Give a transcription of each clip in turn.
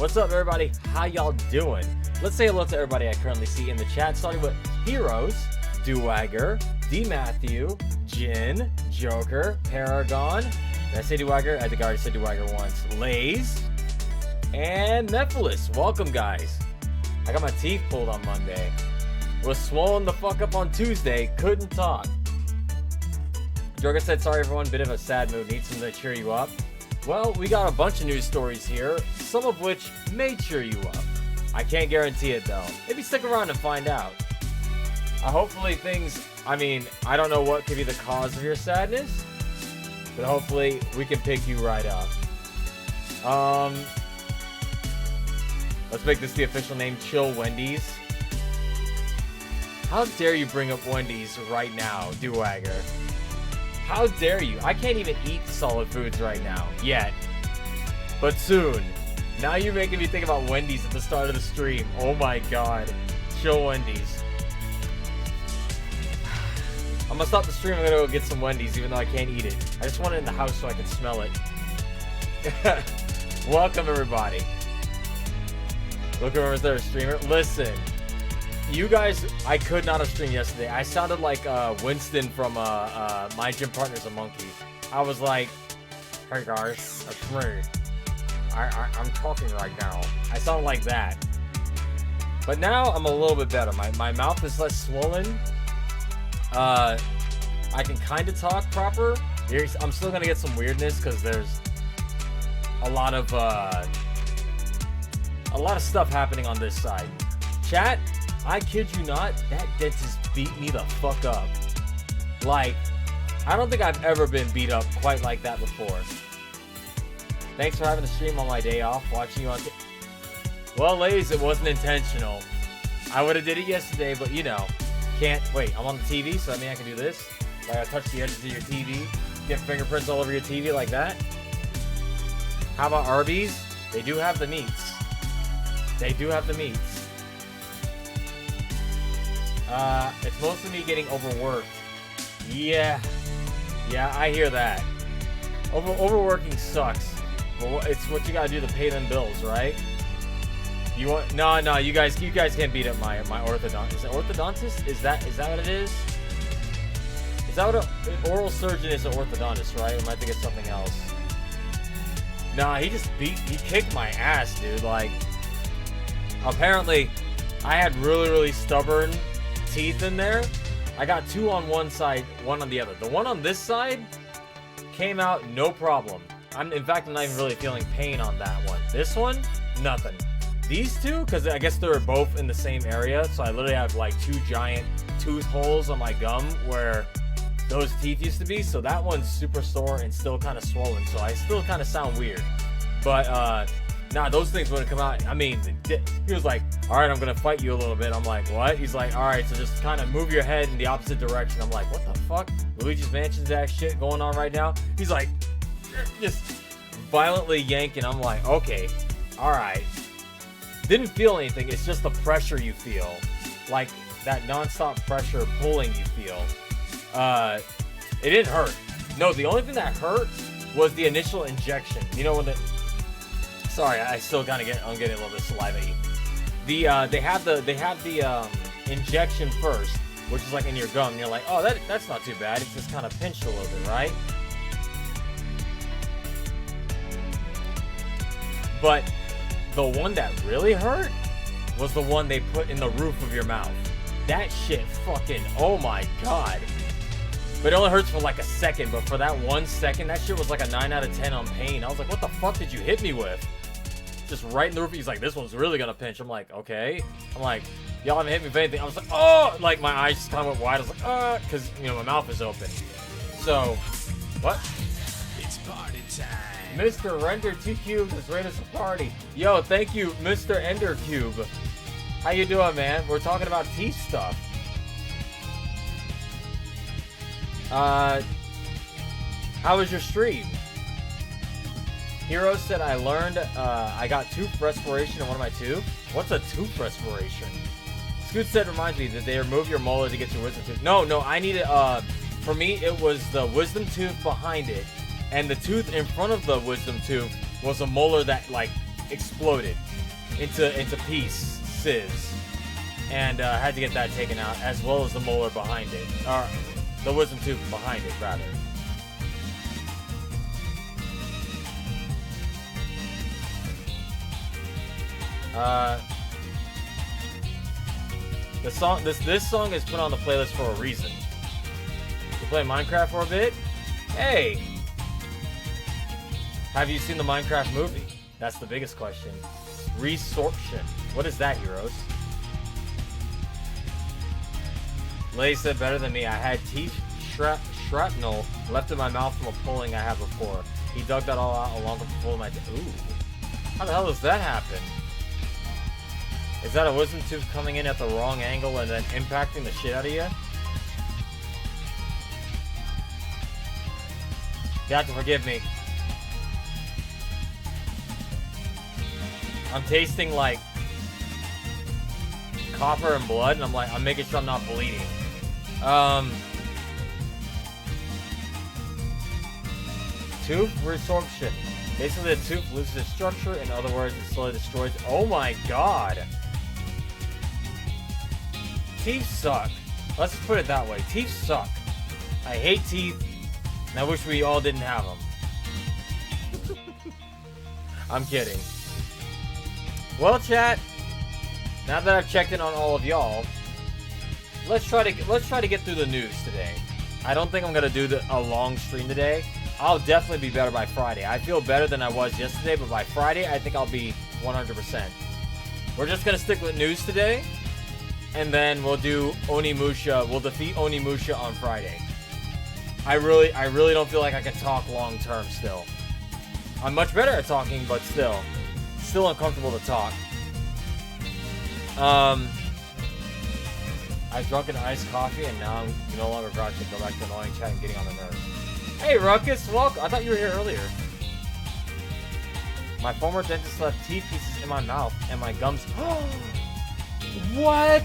What's up, everybody? How y'all doing? Let's say hello to everybody I currently see in the chat, starting with Heroes, Dewagger, D. Matthew, Jin, Joker, Paragon. Did I say Dewagger? I think I already said Dewagger once. Lays, and Nephilis. Welcome, guys. I got my teeth pulled on Monday. Was swollen the fuck up on Tuesday. Couldn't talk. Joker said, sorry everyone, bit of a sad mood. Need something to cheer you up. Well, we got a bunch of news stories here, some of which may cheer you up. I can't guarantee it though. Maybe stick around and find out. Hopefully things, I don't know what could be the cause of your sadness, but hopefully we can pick you right up. Let's make this the official name, Chill Wendy's. How dare you bring up Wendy's right now, Dewagger? How dare you? I can't even eat solid foods right now, yet. But soon. Now you're making me think about Wendy's at the start of the stream. Oh my god. Chill Wendy's. I'm gonna stop the stream, I'm gonna go get some Wendy's, even though I can't eat it. I just want it in the house so I can smell it. Welcome, everybody. Look over there, streamer. Listen. You guys, I could not have streamed yesterday. I sounded like Winston from My Gym Partner's a Monkey. I was like, hey guys, it's me. I'm talking right now. I sound like that. But now I'm a little bit better. My mouth is less swollen. I can kind of talk proper. I'm still going to get some weirdness because there's a lot of stuff happening on this side. Chat, I kid you not, that dentist beat me the fuck up. Like, I don't think I've ever been beat up quite like that before. Thanks for having the stream on my day off, watching you on well, ladies, it wasn't intentional. I would have did it yesterday, but you know, can't. Wait, I'm on the TV, so I can do this. Like, I touch the edges of your TV, get fingerprints all over your TV like that. How about Arby's? They do have the meats. They do have the meats. It's mostly me getting overworked. Yeah, I hear that. Overworking sucks. But it's what you gotta do to pay them bills, right? You want? No. You guys can't beat up my orthodontist. Is it orthodontist? Is that what it is? Is that what an oral surgeon is? An orthodontist, right? Or am I thinking something else? Nah, he kicked my ass, dude. Like, apparently, I had really stubborn teeth in there. I got two on one side, one on the other. The one on this side came out no problem. In fact, I'm not even really feeling pain on that one. This one, nothing. These two, because I guess they were both in the same area, so I literally have like two giant tooth holes on my gum where those teeth used to be. So that one's super sore and still kind of swollen, so I still kind of sound weird. But nah, those things wouldn't come out. He was like, all right, I'm going to fight you a little bit. I'm like, what? He's like, all right, so just kind of move your head in the opposite direction. I'm like, what the fuck? Luigi's Mansion's that shit going on right now? He's like, just violently yanking. I'm like, okay, all right. Didn't feel anything. It's just the pressure you feel. Like that nonstop pressure pulling you feel. It didn't hurt. No, the only thing that hurt was the initial injection. You know when the... Sorry, I still I'm getting a little bit saliva-y. They have the injection first, which is like in your gum. And you're like, oh, that's not too bad. It's just kind of pinched a little bit, right? But the one that really hurt was the one they put in the roof of your mouth. That shit fucking, oh my god. But it only hurts for like a second, but for that 1 second, that shit was like a 9 out of 10 on pain. I was like, what the fuck did you hit me with? Just right in the roof. He's like, this one's really gonna pinch. I'm like, okay. I'm like, y'all haven't hit me with anything. I was like, oh, like my eyes just kind of went wide. I was like, because my mouth is open. So, what? It's party time. Mr. Render 2 Cubes is ready to party. Yo, thank you, Mr. Ender Cube. How you doing, man? We're talking about teeth stuff. How was your stream? Hero said I learned I got tooth respiration in one of my tooth. What's a tooth respiration? Scoot said reminds me that they remove your molar to get your wisdom tooth. No, I needed for me it was the wisdom tooth behind it, and the tooth in front of the wisdom tooth was a molar that like exploded. into pieces, and had to get that taken out, as well as the molar behind it, or the wisdom tooth behind it, rather. This song is put on the playlist for a reason. You play Minecraft for a bit? Hey! Have you seen the Minecraft movie? That's the biggest question. Resorption. What is that, heroes? Lay said better than me. I had teeth shrapnel left in my mouth from a pulling I had before. He dug that all out along with the pull of my... Ooh. How the hell does that happen? Is that a wisdom tooth coming in at the wrong angle and then impacting the shit out of you? You have to forgive me. I'm tasting like copper and blood, and I'm making sure I'm not bleeding. Tooth resorption. Basically, the tooth loses its structure. In other words, it slowly destroys. Oh my god. Teeth suck. Let's just put it that way. Teeth suck. I hate teeth, and I wish we all didn't have them. I'm kidding. Well, chat, now that I've checked in on all of y'all, let's try to get through the news today. I don't think I'm gonna do a long stream today. I'll definitely be better by Friday. I feel better than I was yesterday, but by Friday, I think I'll be 100%. We're just gonna stick with news today, and then we'll do Onimusha. We'll defeat Onimusha on Friday. I really don't feel like I can talk long term still. I'm much better at talking, but still uncomfortable to talk. I've drunk an iced coffee, and now I'm no longer grouchy. Go back to annoying chat and getting on the nerves. Hey, Ruckus, welcome. I thought you were here earlier. My former dentist left teeth pieces in my mouth and my gums. What?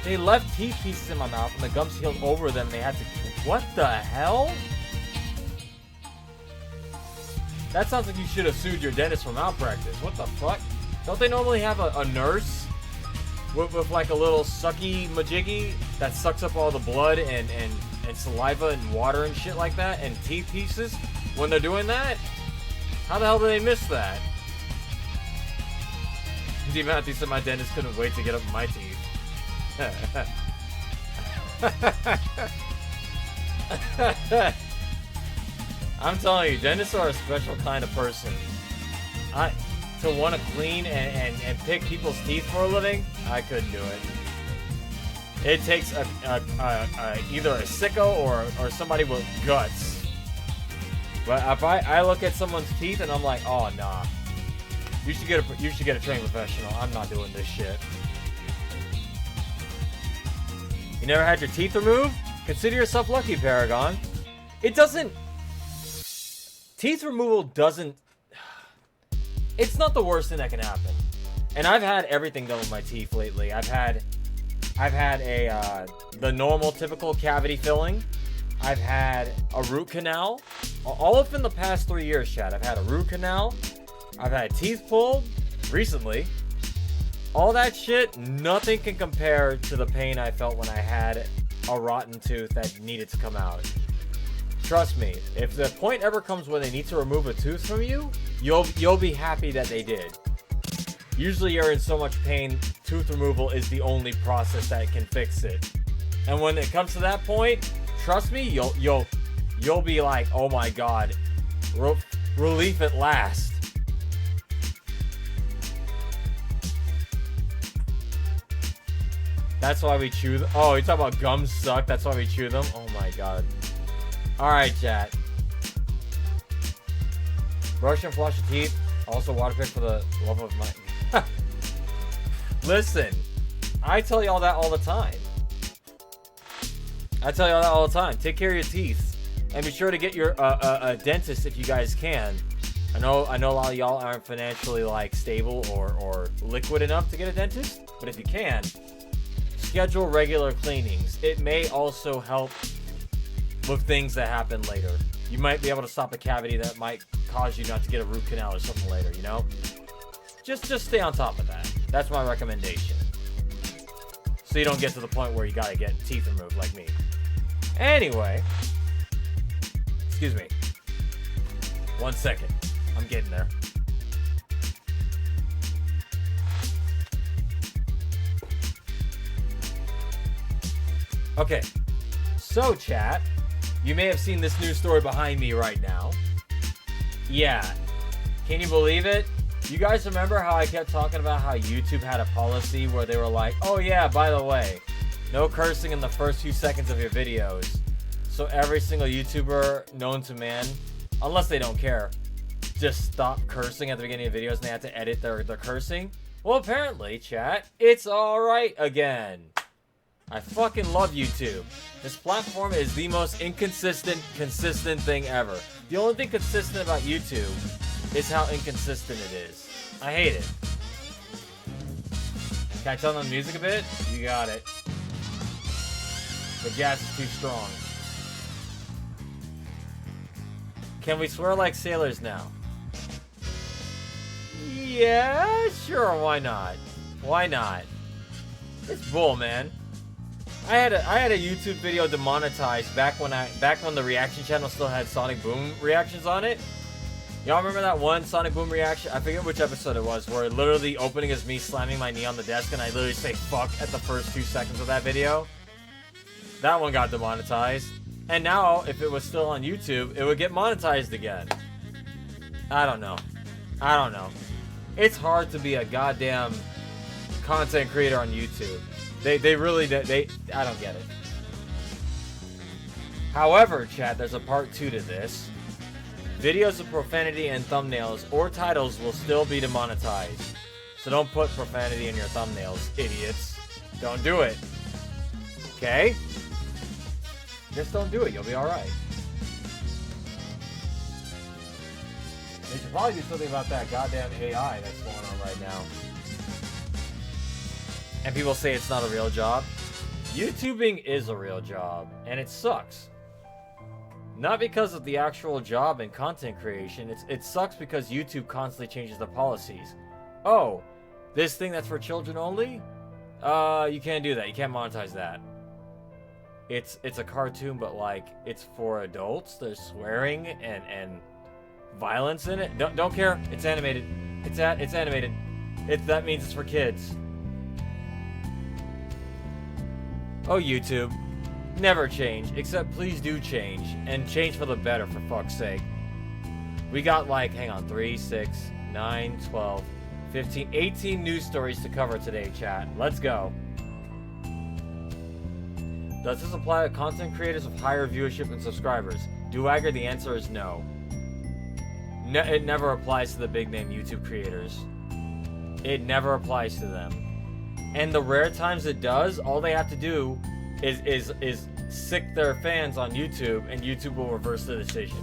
They left teeth pieces in my mouth and the gums healed over them. They had to. What the hell? That sounds like you should have sued your dentist for malpractice. What the fuck? Don't they normally have a nurse with like a little sucky majiggy that sucks up all the blood and saliva and water and shit like that and teeth pieces when they're doing that? How the hell did they miss that? D. Matthew said my dentist couldn't wait to get up my teeth. I'm telling you, dentists are a special kind of person. To want to clean and pick people's teeth for a living, I couldn't do it. It takes either a sicko or somebody with guts. But if I look at someone's teeth and I'm like, oh nah, you should get a trained professional. I'm not doing this shit. You never had your teeth removed? Consider yourself lucky, Paragon. It doesn't. Teeth removal doesn't. It's not the worst thing that can happen. And I've had everything done with my teeth lately. I've had the normal typical cavity filling. I've had a root canal. All within the past 3 years, Chad. I've had a root canal. I've had teeth pulled recently. All that shit, nothing can compare to the pain I felt when I had a rotten tooth that needed to come out. Trust me, if the point ever comes where they need to remove a tooth from you, you'll be happy that they did. Usually you're in so much pain, tooth removal is the only process that can fix it. And when it comes to that point, trust me, you'll be like, oh my god, relief at last. That's why we chew them. Oh, you talk about gums suck, that's why we chew them? Oh my god. Alright, chat. Brush and flush your teeth. Also water pick for the love of my... Listen, I tell y'all that all the time. Take care of your teeth. And be sure to get your a dentist if you guys can. I know a lot of y'all aren't financially like stable or liquid enough to get a dentist, but if you can, schedule regular cleanings. It may also help with things that happen later. You might be able to stop a cavity that might cause you not to get a root canal or something later, you know? Just stay on top of that. That's my recommendation. So you don't get to the point where you gotta get teeth removed like me. Anyway. Excuse me. 1 second. I'm getting there. Okay. So, chat, you may have seen this news story behind me right now. Yeah. Can you believe it? You guys remember how I kept talking about how YouTube had a policy where they were like, oh yeah, by the way, no cursing in the first few seconds of your videos. So every single YouTuber known to man, unless they don't care, just stop cursing at the beginning of videos and they have to edit their cursing? Well, apparently, chat, it's alright again. I fucking love YouTube. This platform is the most consistent thing ever. The only thing consistent about YouTube is how inconsistent it is. I hate it. Can I turn on the music a bit? You got it. The gas is too strong. Can we swear like sailors now? Yeah, sure, why not? Why not? It's bull, man. I had a YouTube video demonetized back when the reaction channel still had Sonic Boom reactions on it. Y'all remember that one Sonic Boom reaction? I forget which episode it was, where literally the opening is me slamming my knee on the desk and I literally say fuck at the first 2 seconds of that video. That one got demonetized. And now, if it was still on YouTube, it would get monetized again. I don't know. It's hard to be a goddamn content creator on YouTube. They really, I don't get it. However, chat, there's a part 2 to this. Videos of profanity and thumbnails or titles will still be demonetized. So don't put profanity in your thumbnails, idiots. Don't do it. Okay? Just don't do it, you'll be alright. They should probably do something about that goddamn AI that's going on right now. And people say it's not a real job. YouTubing is a real job, and it sucks. Not because of the actual job and content creation, it sucks because YouTube constantly changes the policies. Oh, this thing that's for children only? You can't do that, you can't monetize that. It's a cartoon, but like, it's for adults. There's swearing and violence in it. Don't care, it's animated. It's animated. That means it's for kids. Oh, YouTube. Never change, except please do change. And change for the better, for fuck's sake. We got like, hang on, 3, 6, 9, 12, 15, 18 news stories to cover today, chat. Let's go. Does this apply to content creators with higher viewership and subscribers? Duagger, the answer is no. It never applies to the big name YouTube creators. It never applies to them. And the rare times it does, all they have to do is sick their fans on YouTube, and YouTube will reverse the decision.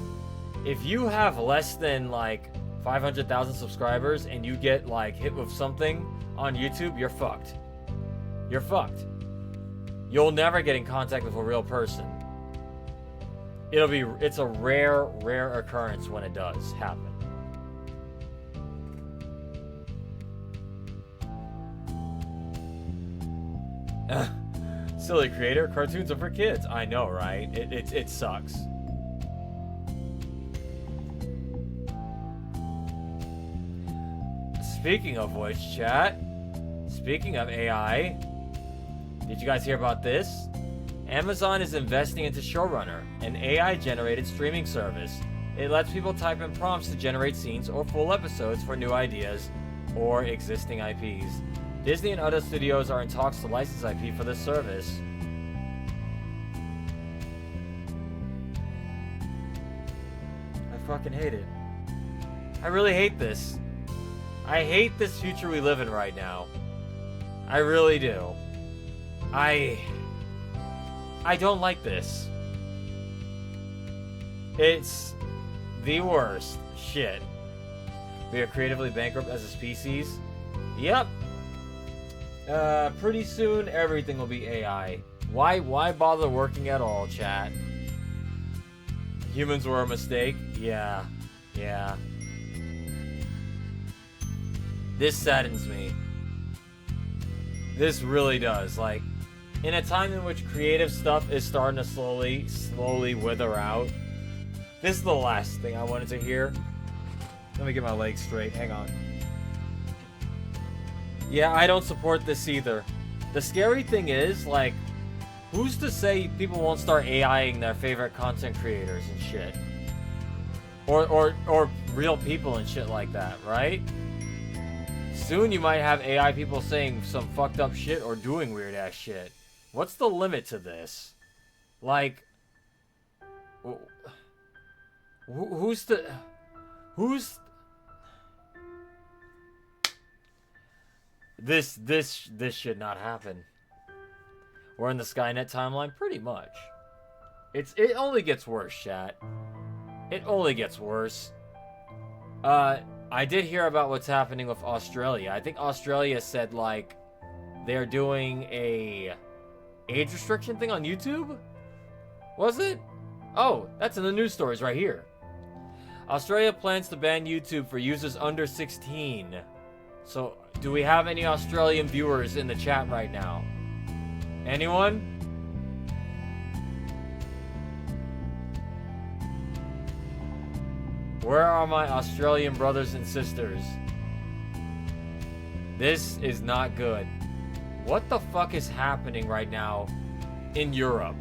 If you have less than like 500,000 subscribers and you get like hit with something on YouTube, you're fucked. You're fucked. You'll never get in contact with a real person. It's a rare occurrence when it does happen. Silly creator, cartoons are for kids. I know, right? It sucks. Speaking of which, chat. Speaking of AI, did you guys hear about this? Amazon is investing into Showrunner, an AI-generated streaming service. It lets people type in prompts to generate scenes or full episodes for new ideas or existing IPs. Disney and other studios are in talks to license IP for this service. I fucking hate it. I really hate this. I hate this future we live in right now. I really do. I don't like this. It's the worst shit. We are creatively bankrupt as a species. Yep. Pretty soon everything will be AI. Why bother working at all, chat? Humans were a mistake? Yeah. This saddens me. This really does. Like, in a time in which creative stuff is starting to slowly wither out, this is the last thing I wanted to hear. Let me get my legs straight. Hang on. Yeah, I don't support this either. The scary thing is, like, who's to say people won't start AIing their favorite content creators and shit? Or real people and shit like that, right? Soon you might have AI people saying some fucked up shit or doing weird ass shit. What's the limit to this? Like, who's this should not happen. We're in the Skynet timeline, pretty much. It only gets worse, chat. It only gets worse. I did hear about what's happening with Australia. I think Australia said, like, they're doing a age restriction thing on YouTube? Was it? Oh, that's in the news stories right here. Australia plans to ban YouTube for users under 16. So, do we have any Australian viewers in the chat right now? Anyone? Where are my Australian brothers and sisters? This is not good. What the fuck is happening right now in Europe?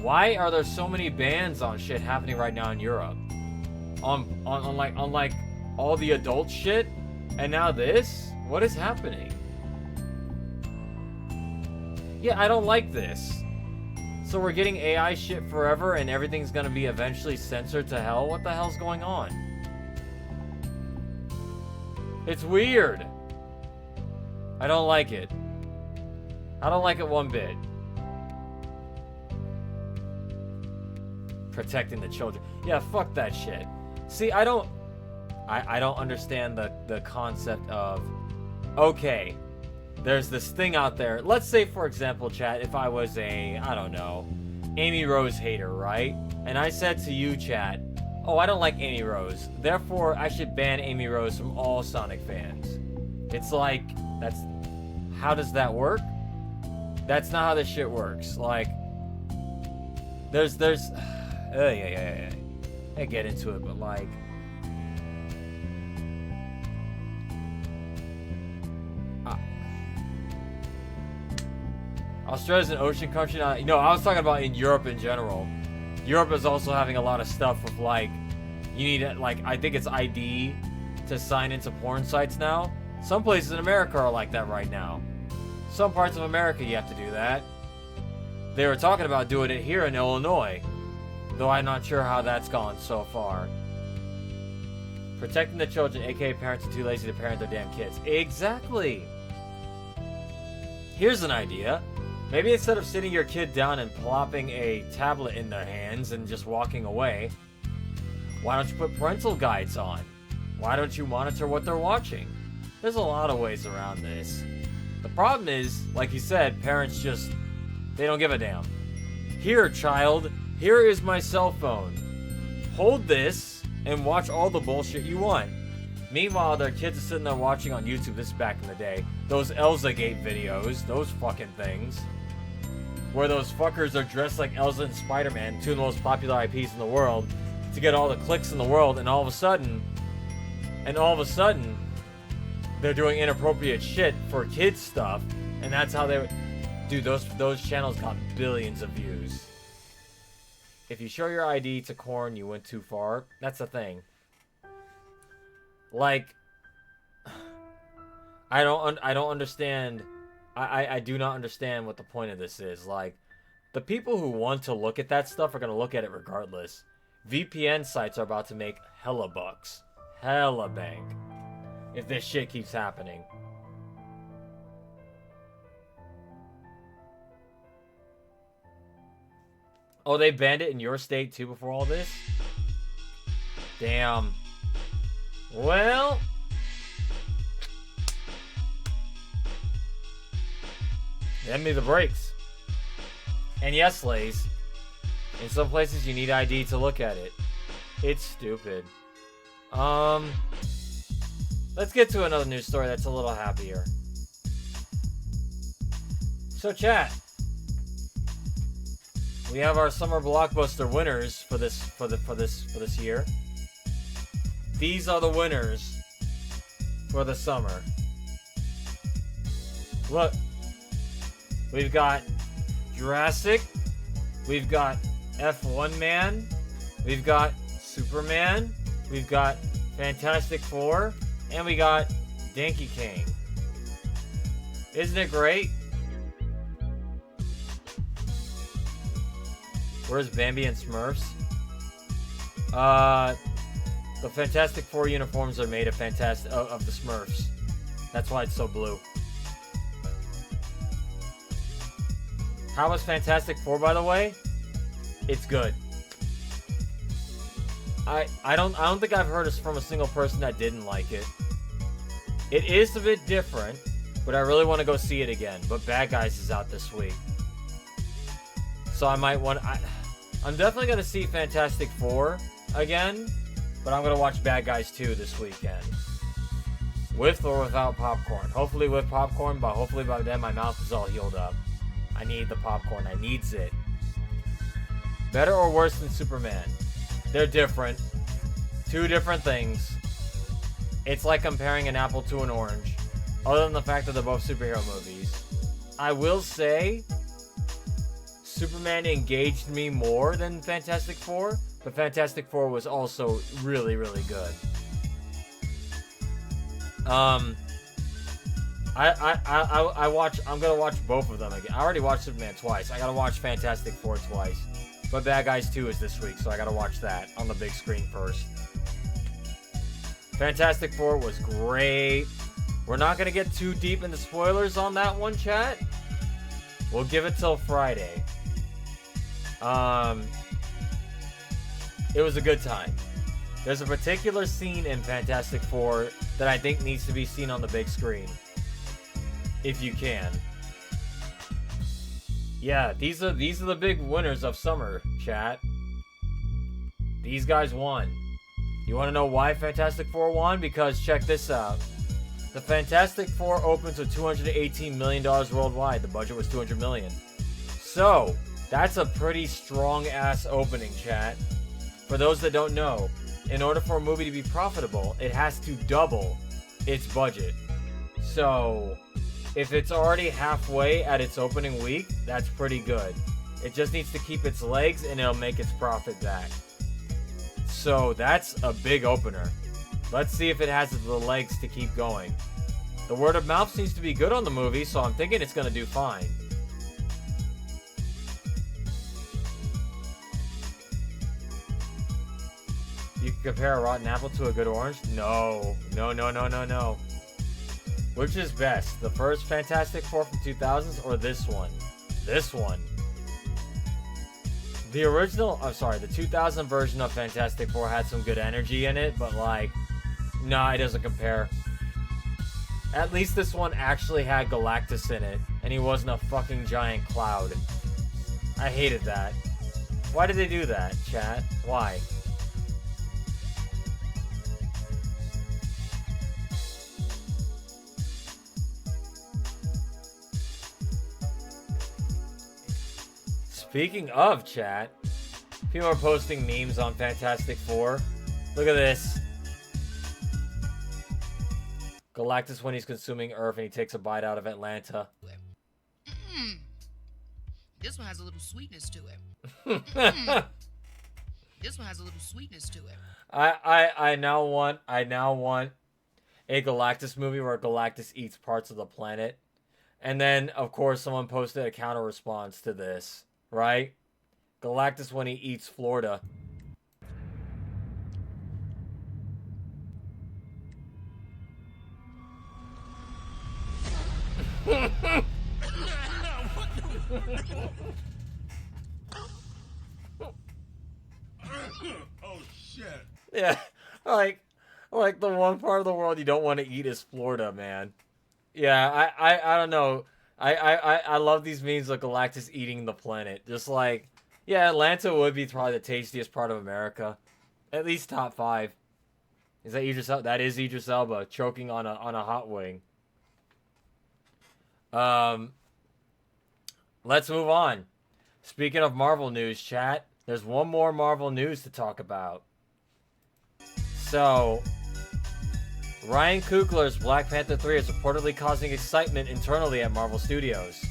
Why are there so many bans on shit happening right now in Europe? On like all the adult shit? And now this? What is happening? Yeah, I don't like this. So we're getting AI shit forever and everything's gonna be eventually censored to hell? What the hell's going on? It's weird. I don't like it. I don't like it one bit. Protecting the children. Yeah, fuck that shit. See, I don't understand the concept of, okay, there's this thing out there. Let's say, for example, chat, if I was a, I don't know, Amy Rose hater, right? And I said to you, chat, oh, I don't like Amy Rose. Therefore, I should ban Amy Rose from all Sonic fans. It's like, how does that work? That's not how this shit works. Like, yeah. I get into it, but like, Australia's an ocean country. You know, I was talking about in Europe in general. Europe is also having a lot of stuff with, like, you need, like, I think it's ID to sign into porn sites now. Some places in America are like that right now. Some parts of America you have to do that. They were talking about doing it here in Illinois, though I'm not sure how that's gone so far. Protecting the children, aka parents are too lazy to parent their damn kids. Exactly. Here's an idea. Maybe instead of sitting your kid down and plopping a tablet in their hands and just walking away, why don't you put parental guides on? Why don't you monitor what they're watching? There's a lot of ways around this. The problem is, like you said, parents just, they don't give a damn. Here, child, here is my cell phone. Hold this and watch all the bullshit you want. Meanwhile, their kids are sitting there watching on YouTube. This is back in the day. Those Elsa-gate videos, those fucking things. Where those fuckers are dressed like Elsa and Spider-Man, two of the most popular IPs in the world, to get all the clicks in the world, and all of a sudden, they're doing inappropriate shit for kids stuff, and that's how they... Dude, those channels got billions of views. If you show your ID to Korn, you went too far. That's the thing. Like, I don't understand. I do not understand what the point of this is. Like, the people who want to look at that stuff are going to look at it regardless. VPN sites are about to make hella bucks. Hella bank. If this shit keeps happening. Oh, they banned it in your state too before all this? Damn. Well... Hand me the brakes. And yes, Lays, in some places you need ID to look at it. It's stupid. let's get to another news story that's a little happier. So, chat, we have our summer blockbuster winners for this year. These are the winners for the summer. Look, we've got Jurassic, we've got F1 Man, we've got Superman, we've got Fantastic Four, and we got Donkey Kong. Isn't it great? Where's Bambi and Smurfs? The Fantastic Four uniforms are made of the Smurfs. That's why it's so blue. How was Fantastic Four, by the way? It's good. I don't think I've heard from a single person that didn't like it. It is a bit different, but I really want to go see it again. But Bad Guys is out this week, so I might want. I'm definitely gonna see Fantastic Four again, but I'm gonna watch Bad Guys 2 this weekend, with or without popcorn. Hopefully with popcorn, but hopefully by then my mouth is all healed up. I need the popcorn. I needs it. Better or worse than Superman? They're different. Two different things. It's like comparing an apple to an orange. Other than the fact that they're both superhero movies. I will say, Superman engaged me more than Fantastic Four, but Fantastic Four was also really, really good. I'm gonna watch both of them again. I already watched Superman twice. I gotta watch Fantastic Four twice. But Bad Guys 2 is this week, so I gotta watch that on the big screen first. Fantastic Four was great. We're not gonna get too deep into spoilers on that one, chat. We'll give it till Friday. It was a good time. There's a particular scene in Fantastic Four that I think needs to be seen on the big screen. If you can. Yeah, these are the big winners of summer, chat. These guys won. You want to know why Fantastic Four won? Because check this out. The Fantastic Four opens with $218 million worldwide. The budget was $200 million. So, that's a pretty strong-ass opening, chat. For those that don't know, in order for a movie to be profitable, it has to double its budget. So, if it's already halfway at its opening week, that's pretty good. It just needs to keep its legs and it'll make its profit back. So that's a big opener. Let's see if it has the legs to keep going. The word of mouth seems to be good on the movie, so I'm thinking it's going to do fine. You can compare a rotten apple to a good orange? No. No. Which is best? The first Fantastic Four from 2000s or this one? This one. The original, the 2000 version of Fantastic Four had some good energy in it, but like, nah, it doesn't compare. At least this one actually had Galactus in it, and he wasn't a fucking giant cloud. I hated that. Why did they do that, chat? Why? Speaking of chat, people are posting memes on Fantastic Four. Look at this. Galactus when he's consuming Earth and he takes a bite out of Atlanta. This one has a little sweetness to it. This one has a little sweetness to it. I now want a Galactus movie where Galactus eats parts of the planet. And then, of course, someone posted a counter response to this. Right? Galactus when he eats Florida. Oh shit. Yeah. Like the one part of the world you don't want to eat is Florida, man. Yeah, I don't know. I love these memes of Galactus eating the planet. Just like, yeah, Atlanta would be probably the tastiest part of America. At least top 5. Is that Idris Elba? That is Idris Elba choking on a hot wing. Let's move on. Speaking of Marvel news, chat, there's one more Marvel news to talk about. So, Ryan Coogler's Black Panther 3 is reportedly causing excitement internally at Marvel Studios.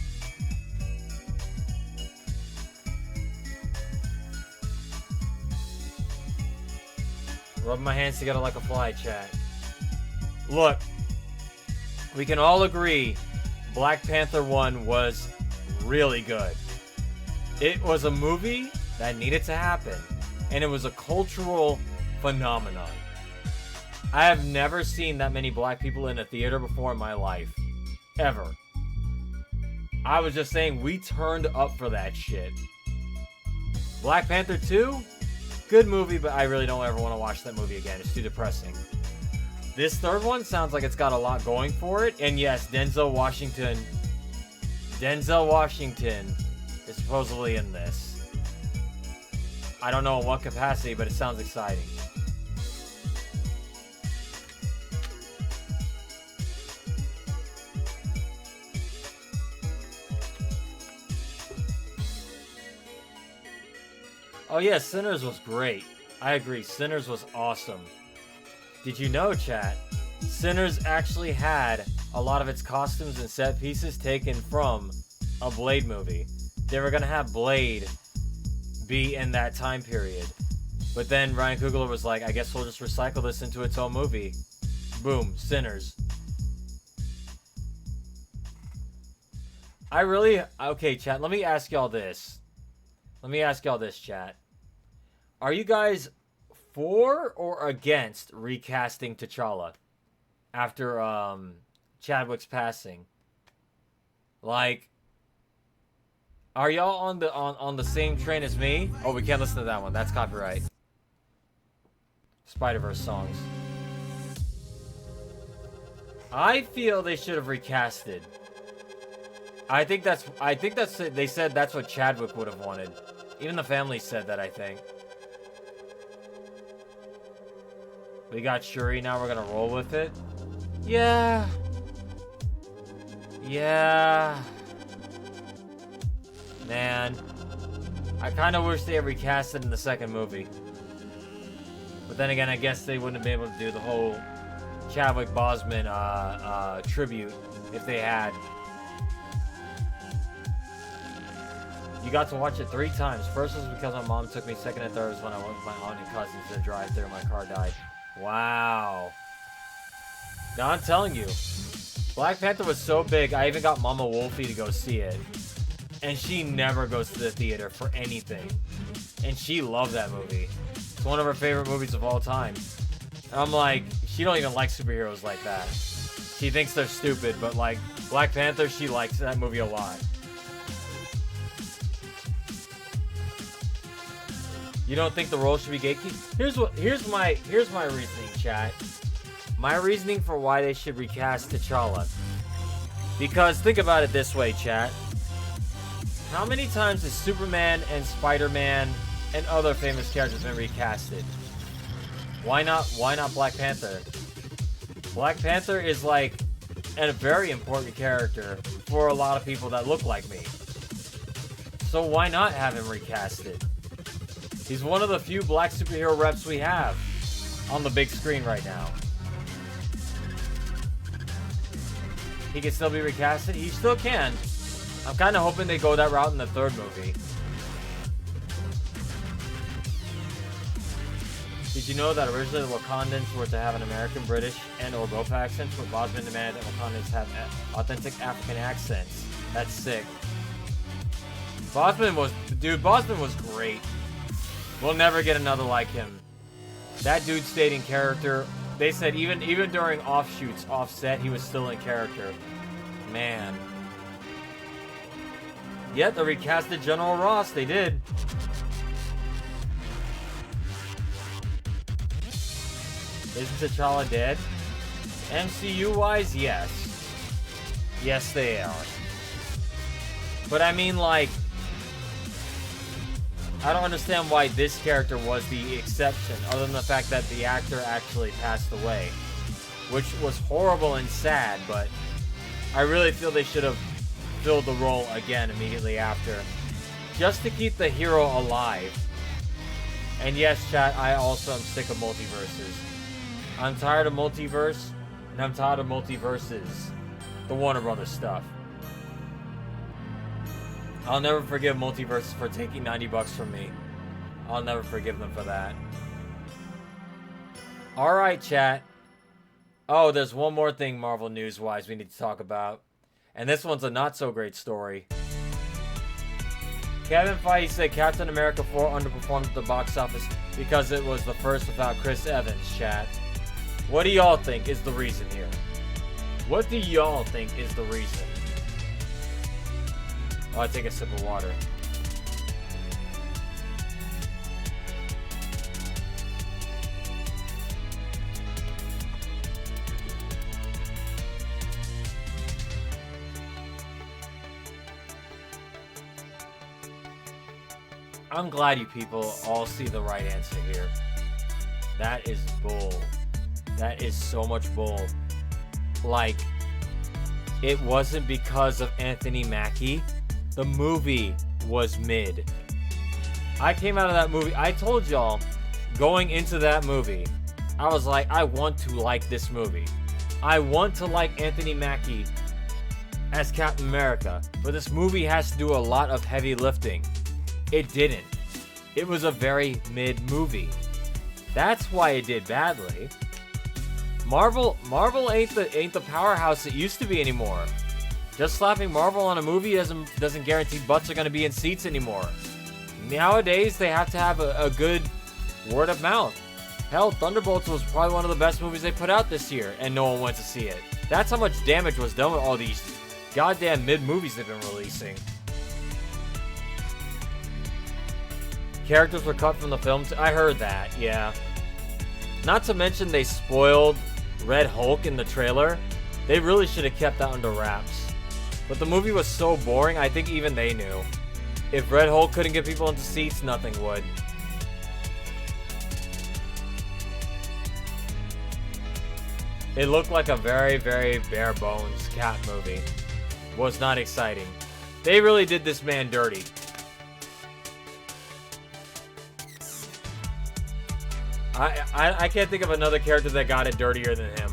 Rubbing my hands together like a fly, chat. Look, we can all agree Black Panther 1 was really good. It was a movie that needed to happen, and it was a cultural phenomenon. I have never seen that many black people in a theater before in my life. Ever. I was just saying, we turned up for that shit. Black Panther 2? Good movie, but I really don't ever want to watch that movie again. It's too depressing. This third one sounds like it's got a lot going for it. And yes, Denzel Washington is supposedly in this. I don't know in what capacity, but it sounds exciting. Oh yeah, Sinners was great. I agree, Sinners was awesome. Did you know, chat? Sinners actually had a lot of its costumes and set pieces taken from a Blade movie. They were gonna have Blade be in that time period. But then Ryan Coogler was like, I guess we'll just recycle this into its own movie. Boom, Sinners. Okay, chat, let me ask y'all this. Chat. Are you guys for or against recasting T'Challa after Chadwick's passing? Like, are y'all on the same train as me? Oh, we can't listen to that one. That's copyright. Spider-Verse songs. I feel they should have recasted. I think they said that's what Chadwick would have wanted. Even the family said that, I think. We got Shuri, now we're gonna roll with it. Yeah. Man. I kind of wish they had recast it in the second movie. But then again, I guess they wouldn't have been able to do the whole Chadwick Boseman tribute if they had. You got to watch it 3 times. First was because my mom took me. Second and third was when I went with my aunt and cousins to the drive-thru and my car died. Wow. Now I'm telling you, Black Panther was so big, I even got Mama Wolfie to go see it. And she never goes to the theater for anything. And she loved that movie. It's one of her favorite movies of all time. And I'm like, she don't even like superheroes like that. She thinks they're stupid, but like, Black Panther, she likes that movie a lot. You don't think the role should be gatekeeped? Here's my reasoning, chat. My reasoning for why they should recast T'Challa. Because think about it this way, chat. How many times has Superman and Spider-Man and other famous characters been recasted? Why not Black Panther? Black Panther is like a very important character for a lot of people that look like me. So why not have him recasted? He's one of the few black superhero reps we have on the big screen right now. He can still be recasted? He still can. I'm kind of hoping they go that route in the third movie. Did you know that originally the Wakandans were to have an American, British, and or both accents, but Bosman demanded that Wakandans have authentic African accents? That's sick. Bosman was great. We'll never get another like him. That dude stayed in character. They said even during offshoots, offset, he was still in character. Man. Yet they recasted General Ross. They did. Isn't T'Challa dead? MCU-wise, yes. Yes, they are. But I mean, like, I don't understand why this character was the exception, other than the fact that the actor actually passed away, which was horrible and sad, but I really feel they should have filled the role again immediately after, just to keep the hero alive. And yes, chat, I also am sick of multiverses. I'm tired of multiverse, and I'm tired of multiverses. The Warner Brothers stuff. I'll never forgive multiverses for taking $90 from me. I'll never forgive them for that. Alright, chat. Oh, there's one more thing Marvel news-wise we need to talk about. And this one's a not-so-great story. Kevin Feige said Captain America 4 underperformed at the box office because it was the first without Chris Evans, chat. What do y'all think is the reason here? What do y'all think is the reason? Oh, I take a sip of water. I'm glad you people all see the right answer here. That is bull. That is so much bull. Like, it wasn't because of Anthony Mackie. The movie was mid. I came out of that movie. I told y'all, going into that movie, I was like, I want to like this movie. I want to like Anthony Mackie as Captain America. But this movie has to do a lot of heavy lifting. It didn't. It was a very mid movie. That's why it did badly. Marvel ain't the powerhouse it used to be anymore. Just slapping Marvel on a movie doesn't guarantee butts are going to be in seats anymore. Nowadays, they have to have a good word of mouth. Hell, Thunderbolts was probably one of the best movies they put out this year, and no one went to see it. That's how much damage was done with all these goddamn mid-movies they've been releasing. Characters were cut from the film. I heard that, yeah. Not to mention they spoiled Red Hulk in the trailer. They really should have kept that under wraps. But the movie was so boring, I think even they knew. If Red Hulk couldn't get people into seats, nothing would. It looked like a very, very bare bones Cap movie. Was not exciting. They really did this man dirty. I can't think of another character that got it dirtier than him.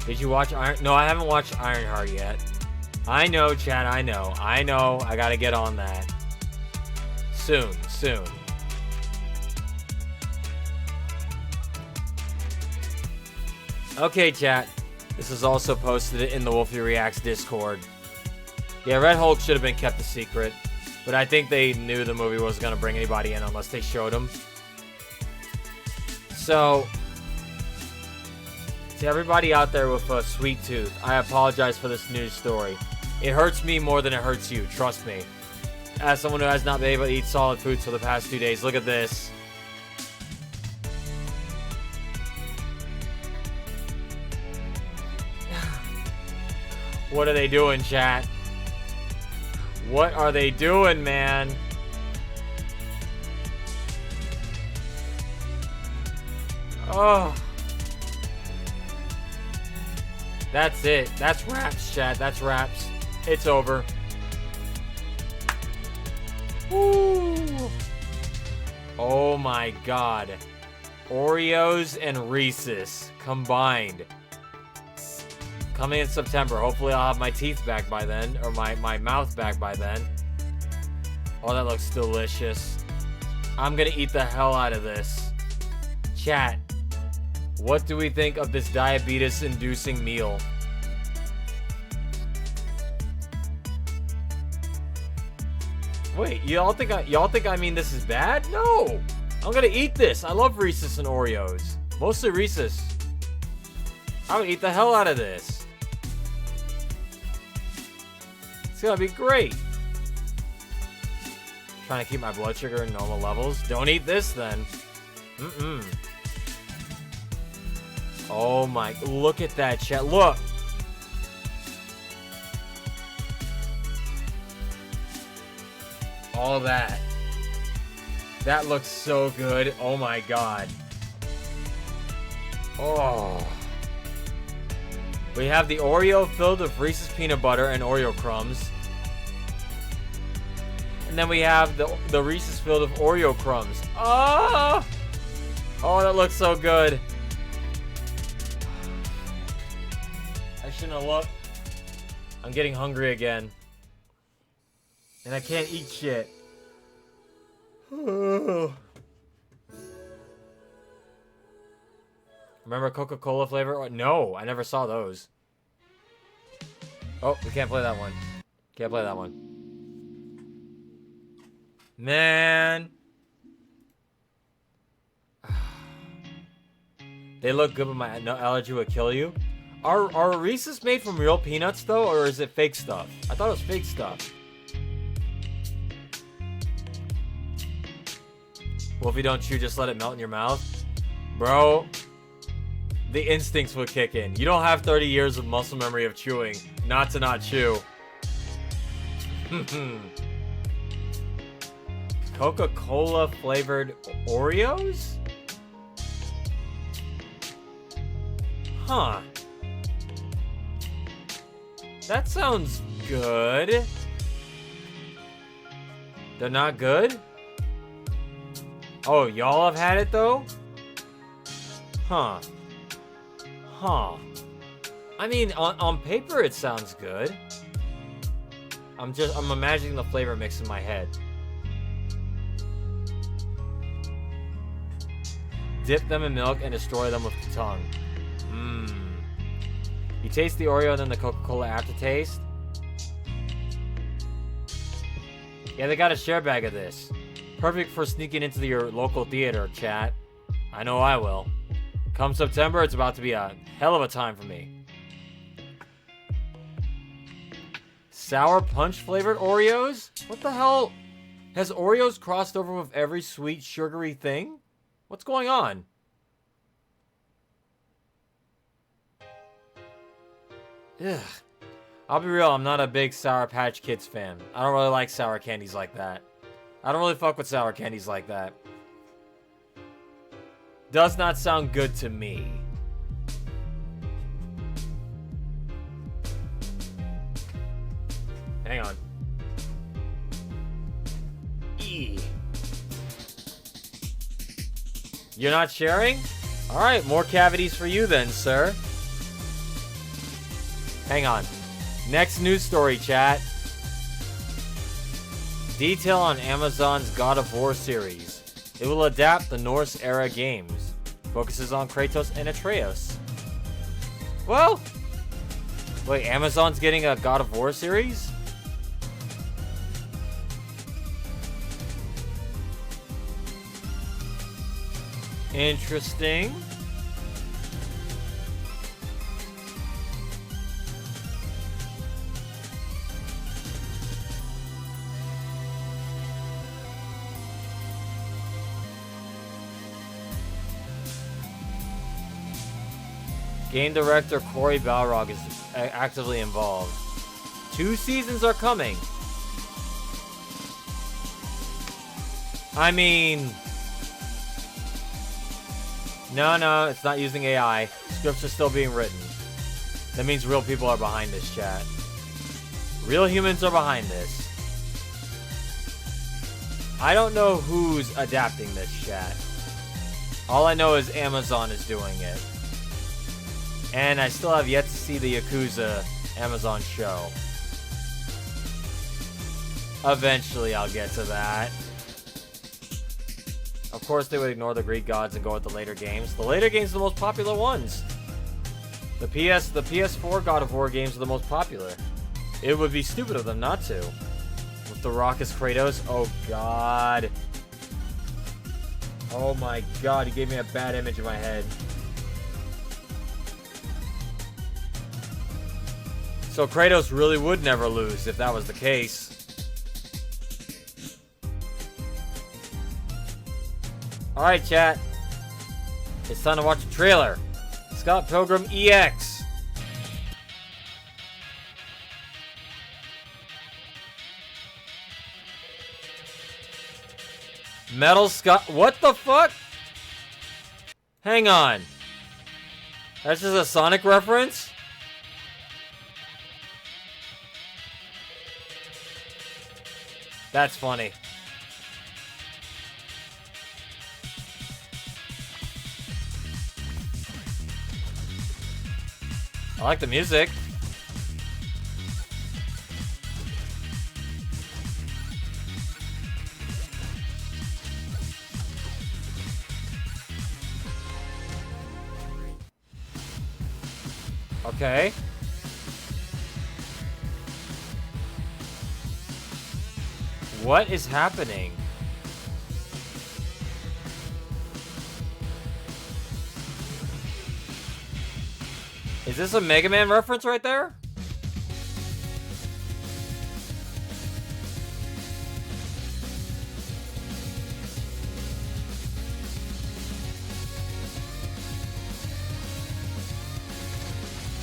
Did you watch Iron? No, I haven't watched Ironheart yet. I know, Chad. I know. I gotta get on that. Soon. Okay, chat. This is also posted in the Wolfie Reacts Discord. Yeah, Red Hulk should have been kept a secret, but I think they knew the movie wasn't gonna bring anybody in unless they showed him. So, to everybody out there with a sweet tooth, I apologize for this news story. It hurts me more than it hurts you, trust me. As someone who has not been able to eat solid foods for the past 2 days, look at this. What are they doing, chat? What are they doing, man? Oh. That's it. That's wraps, chat. That's wraps. It's over. Woo. Oh my god. Oreos and Reese's combined. Coming in September. Hopefully I'll have my teeth back by then. Or my mouth back by then. Oh, that looks delicious. I'm gonna eat the hell out of this. Chat. What do we think of this diabetes-inducing meal? Wait, y'all think I mean this is bad? No! I'm gonna eat this. I love Reese's and Oreos. Mostly Reese's. I would eat the hell out of this. It's gonna be great. Trying to keep my blood sugar in normal levels. Don't eat this then. Oh my, look at that chat. Look. All that. That looks so good. Oh my god. Oh. We have the Oreo filled with Reese's peanut butter and Oreo crumbs. And then we have the Reese's filled with Oreo crumbs. Oh! Oh, that looks so good. I shouldn't have looked. I'm getting hungry again. And I can't eat shit. Remember Coca-Cola flavor? No, I never saw those. Oh, we can't play that one. Can't play that one. Man. They look good, but my allergy would kill you. Are Reese's made from real peanuts, though, or is it fake stuff? I thought it was fake stuff. Well, if you don't chew, just let it melt in your mouth. Bro, the instincts would kick in. You don't have 30 years of muscle memory of chewing not to not chew. Coca-Cola flavored Oreos? Huh. That sounds good. They're not good? Oh, y'all have had it though? Huh. Huh. I mean, on paper it sounds good. I'm imagining the flavor mix in my head. Dip them in milk and destroy them with the tongue. Mmm. You taste the Oreo and then the Coca-Cola aftertaste. Yeah, they got a share bag of this. Perfect for sneaking into your local theater, chat. I know I will. Come September, it's about to be a hell of a time for me. Sour Punch flavored Oreos? What the hell? Has Oreos crossed over with every sweet, sugary thing? What's going on? Ugh. I'll be real, I'm not a big Sour Patch Kids fan. I don't really like sour candies like that. I don't really fuck with sour candies like that. Does not sound good to me. Hang on. E. You're not sharing? Alright, more cavities for you then, sir. Hang on. Next news story, chat. Detail on Amazon's God of War series. It will adapt the Norse-era games. Focuses on Kratos and Atreus. Well, wait, Amazon's getting a God of War series? Interesting. Game director Cory Balrog is actively involved. 2 seasons are coming. I mean... No, it's not using AI. Scripts are still being written. That means real people are behind this, chat. Real humans are behind this. I don't know who's adapting this, chat. All I know is Amazon is doing it. And I still have yet to see the Yakuza Amazon show. Eventually I'll get to that. Of course they would ignore the Greek gods and go with the later games. The later games are the most popular ones. The PS4 God of War games are the most popular. It would be stupid of them not to. With The Rock as Kratos, oh god. Oh my god, he gave me a bad image in my head. So Kratos really would never lose if that was the case. Alright, chat. It's time to watch the trailer. Scott Pilgrim EX. Metal Scott. What the fuck? Hang on. That's just a Sonic reference? That's funny. I like the music. Okay. What is happening? Is this a Mega Man reference right there?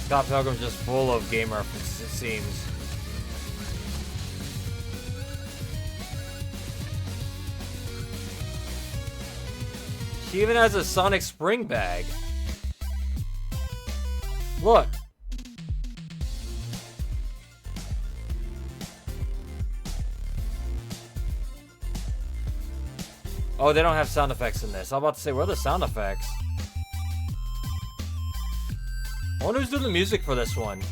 Scott Pilgrim's just full of game references, it seems. She even has a Sonic Spring bag. Look. Oh, they don't have sound effects in this. I'm about to say, where are the sound effects? I wonder who's doing the music for this one.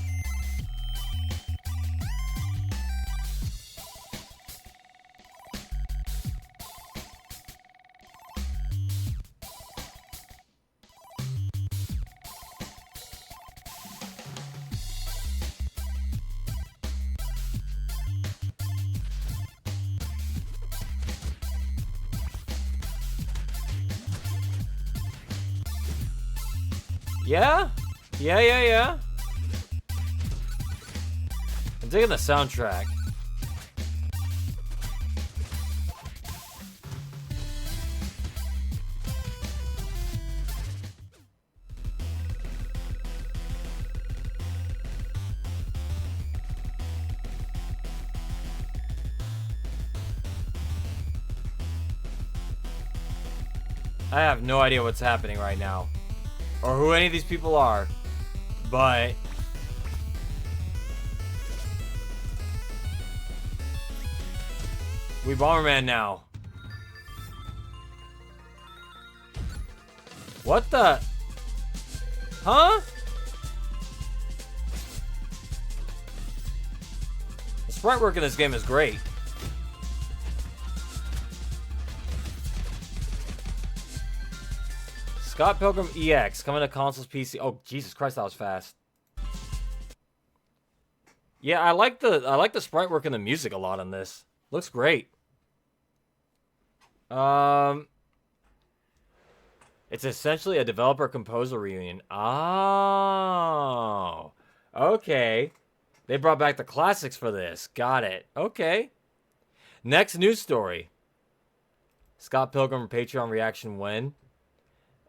Yeah? Yeah. I'm digging the soundtrack. I have no idea what's happening right now, or who any of these people are, but we Bomberman now. What the? Huh? The sprite work in this game is great. Scott Pilgrim EX coming to consoles, PC. Oh, Jesus Christ, that was fast. Yeah, I like the sprite work and the music a lot on this. Looks great. It's essentially a developer-composer reunion. Oh, okay. They brought back the classics for this. Got it. Okay. Next news story. Scott Pilgrim Patreon reaction when?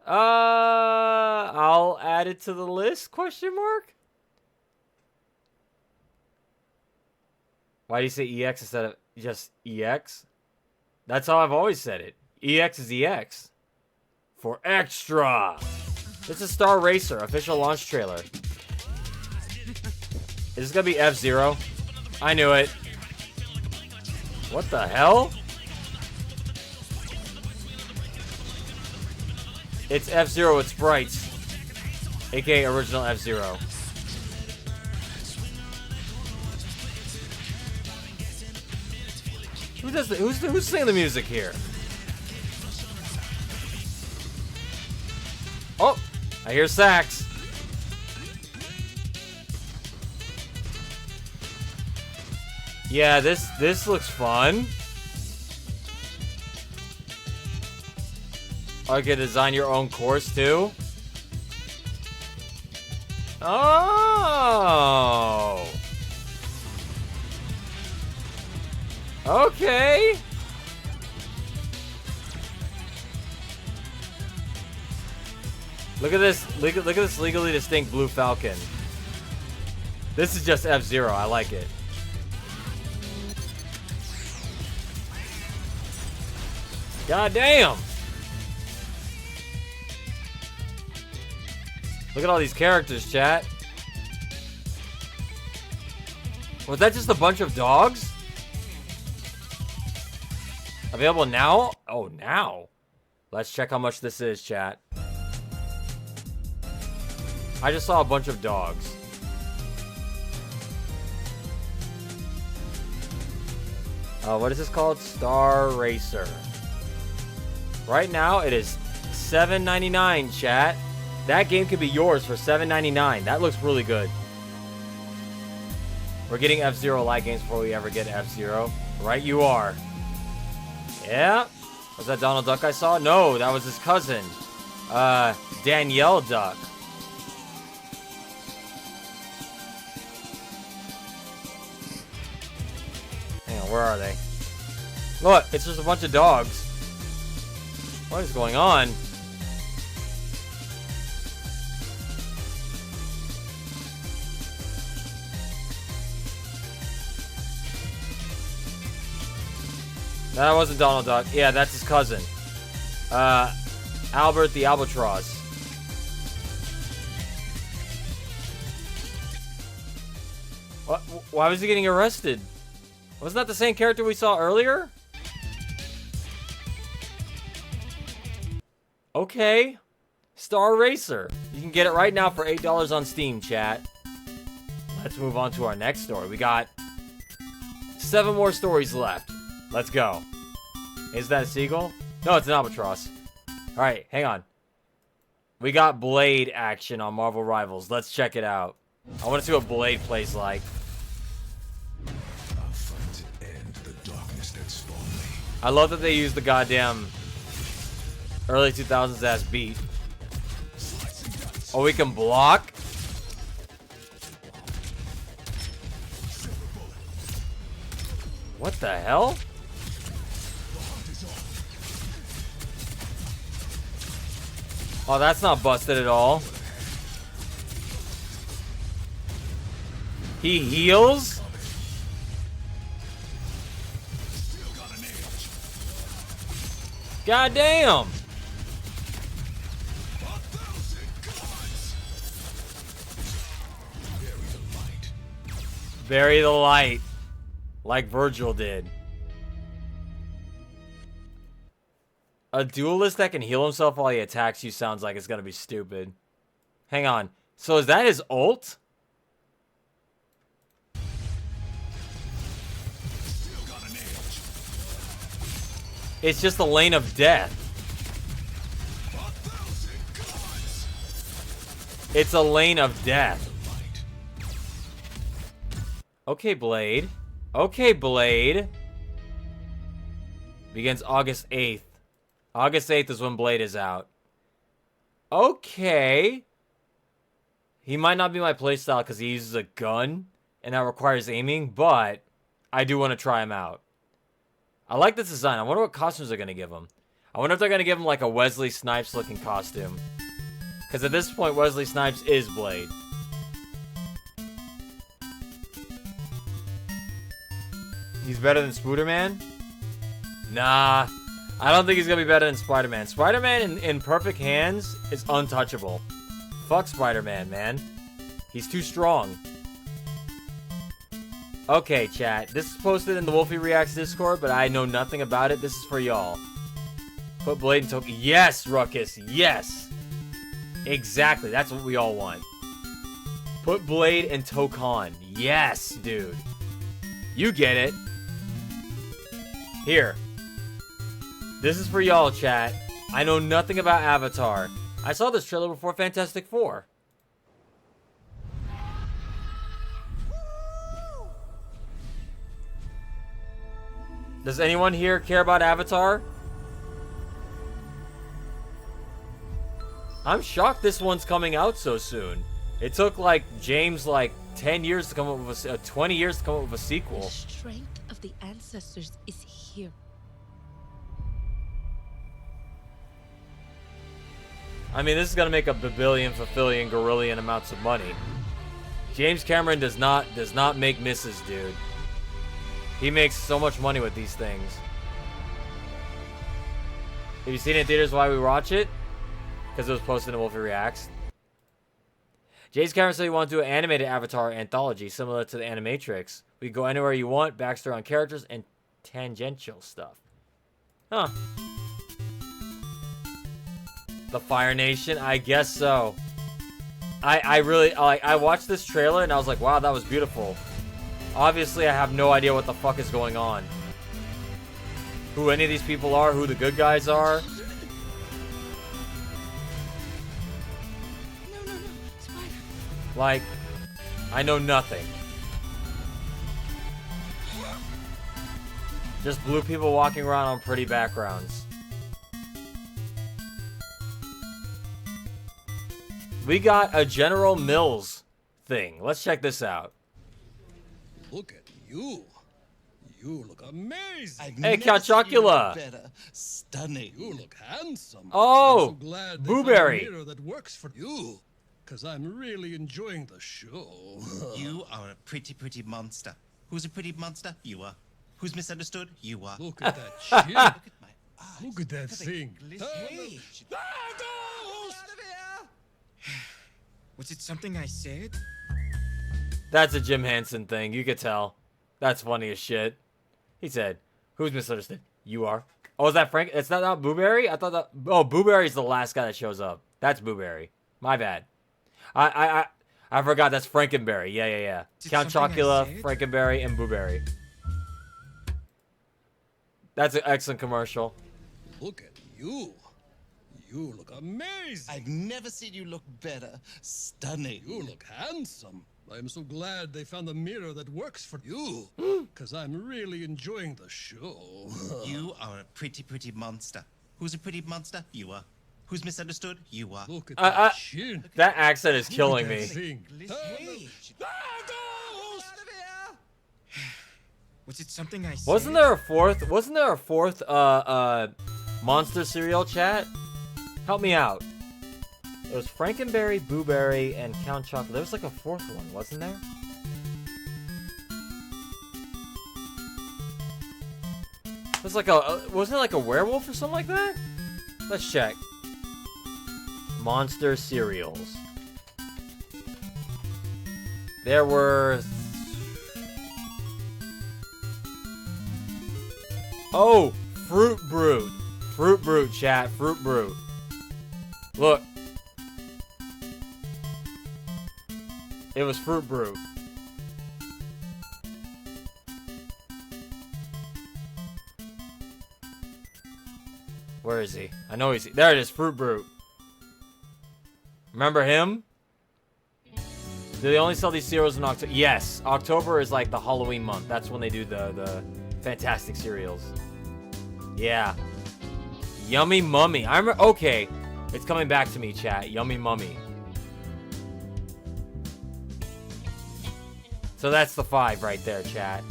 I'll add it to the list, question mark? Why do you say EX instead of just EX? That's how I've always said it. EX is EX. For extra! This is Star Racer, official launch trailer. Is this gonna be F-Zero? I knew it. What the hell? It's F-Zero with sprites, aka original F-Zero. Who's singing the music here? Oh, I hear sax. Yeah, this looks fun. I can design your own course too. Oh. Okay. Look at this. Look at this legally distinct blue Falcon. This is just F-Zero. I like it. God damn. Look at all these characters, chat. Was that just a bunch of dogs? Available now? Oh, now. Let's check how much this is, chat. I just saw a bunch of dogs. What is this called? Star Racer. Right now, it is $7.99, chat. That game could be yours for $7.99. That looks really good. We're getting F-Zero light games before we ever get F-Zero. Right you are. Yeah. Was that Donald Duck I saw? No, that was his cousin. Danielle Duck. Hang on, where are they? Look, it's just a bunch of dogs. What is going on? That wasn't Donald Duck. Yeah, that's his cousin. Albert the Albatross. What? Why was he getting arrested? Wasn't that the same character we saw earlier? Okay. Star Racer. You can get it right now for $8 on Steam, chat. Let's move on to our next story. We got 7 more stories left. Let's go. Is that a seagull? No, it's an albatross. Alright, hang on. We got Blade action on Marvel Rivals. Let's check it out. I want to see what Blade plays like. I'll fight to end the darkness that's falling. I love that they use the goddamn early 2000s ass beat. Oh, we can block? What the hell? Oh, that's not busted at all. He heals? God damn! Bury the light. Like Virgil did. A duelist that can heal himself while he attacks you sounds like it's gonna be stupid. Hang on. So is that his ult? It's just a lane of death. It's a lane of death. Okay, Blade. Okay, Blade. Begins August 8th. August 8th is when Blade is out. Okay. He might not be my playstyle because he uses a gun, and that requires aiming, but I do want to try him out. I like this design. I wonder what costumes they're going to give him. I wonder if they're going to give him like a Wesley Snipes looking costume. Because at this point, Wesley Snipes is Blade. He's better than Spider-Man? Nah. I don't think he's going to be better than Spider-Man. Spider-Man in perfect hands is untouchable. Fuck Spider-Man, man. He's too strong. Okay, chat. This is posted in the Wolfie Reacts Discord, but I know nothing about it. This is for y'all. Put Blade in Tokyo. Yes, Ruckus. Yes. Exactly. That's what we all want. Put Blade in Tokon. Yes, dude. You get it. Here. This is for y'all, chat. I know nothing about Avatar. I saw this trailer before Fantastic Four. Does anyone here care about Avatar? I'm shocked this one's coming out so soon. It took like James like 10 years to come up with 20 years to come up with a sequel. The strength of the ancestors is here. I mean, this is gonna make a babillion, fulfillion, gorillion amounts of money. James Cameron does not make misses, dude. He makes so much money with these things. Have you seen it in theaters while we watch it? Because it was posted in Wolfie Reacts. James Cameron said he wanted to do an animated Avatar anthology similar to the Animatrix. We go anywhere you want, backstory on characters, and tangential stuff. Huh. The Fire Nation? I guess so. I really, like, I watched this trailer and I was like, wow, that was beautiful. Obviously, I have no idea what the fuck is going on. Who any of these people are, who the good guys are. No, Spider. Like, I know nothing. Just blue people walking around on pretty backgrounds. We got a General Mills thing. Let's check this out. Look at you. You look amazing. Hey, Count Chocula. Better. Stunning. You look handsome. Oh, I'm so glad they Blueberry. found a mirror that works for you. Because I'm really enjoying the show. You are a pretty, pretty monster. Who's a pretty monster? You are. Who's misunderstood? You are. Look at that chin. Look at my eyes. Look at that Look at the thing. glitter. Hey. Was it something I said? That's a Jim Henson thing. You could tell. That's funny as shit. He said, who's misunderstood? You are. Oh, is that Frank? It's not Blueberry? I thought that... Oh, Blueberry's the last guy that shows up. That's Blueberry. My bad. I forgot that's Frankenberry. Yeah. Count Chocula, Frankenberry, and Blueberry. That's an excellent commercial. Look at you. You look amazing. I've never seen you look better. Stunning. You look handsome. I'm so glad they found a mirror that works for you. Because I'm really enjoying the show. You are a pretty, pretty monster. Who's a pretty monster? You are. Who's misunderstood? You are. Look at that chin. That accent is killing Look at me. that thing. Hey. Was it something I said? Wasn't there a fourth monster cereal, chat? Help me out. It was Frankenberry, Blueberry, and Count Chocula. There was like a fourth one, wasn't there? It was like wasn't it like a werewolf or something like that? Let's check. Monster cereals. There were... Oh, Fruit Brute. Fruit Brute, chat. Fruit Brute. Look. It was Fruit Brute. Where is he? I know he's... There it is, Fruit Brute. Remember him? Do they only sell these cereals in October? Yes. October is like the Halloween month. That's when they do the fantastic cereals. Yeah. Yummy Mummy. I remember... Okay. It's coming back to me, chat. Yummy Mummy. So that's the 5 right there, chat.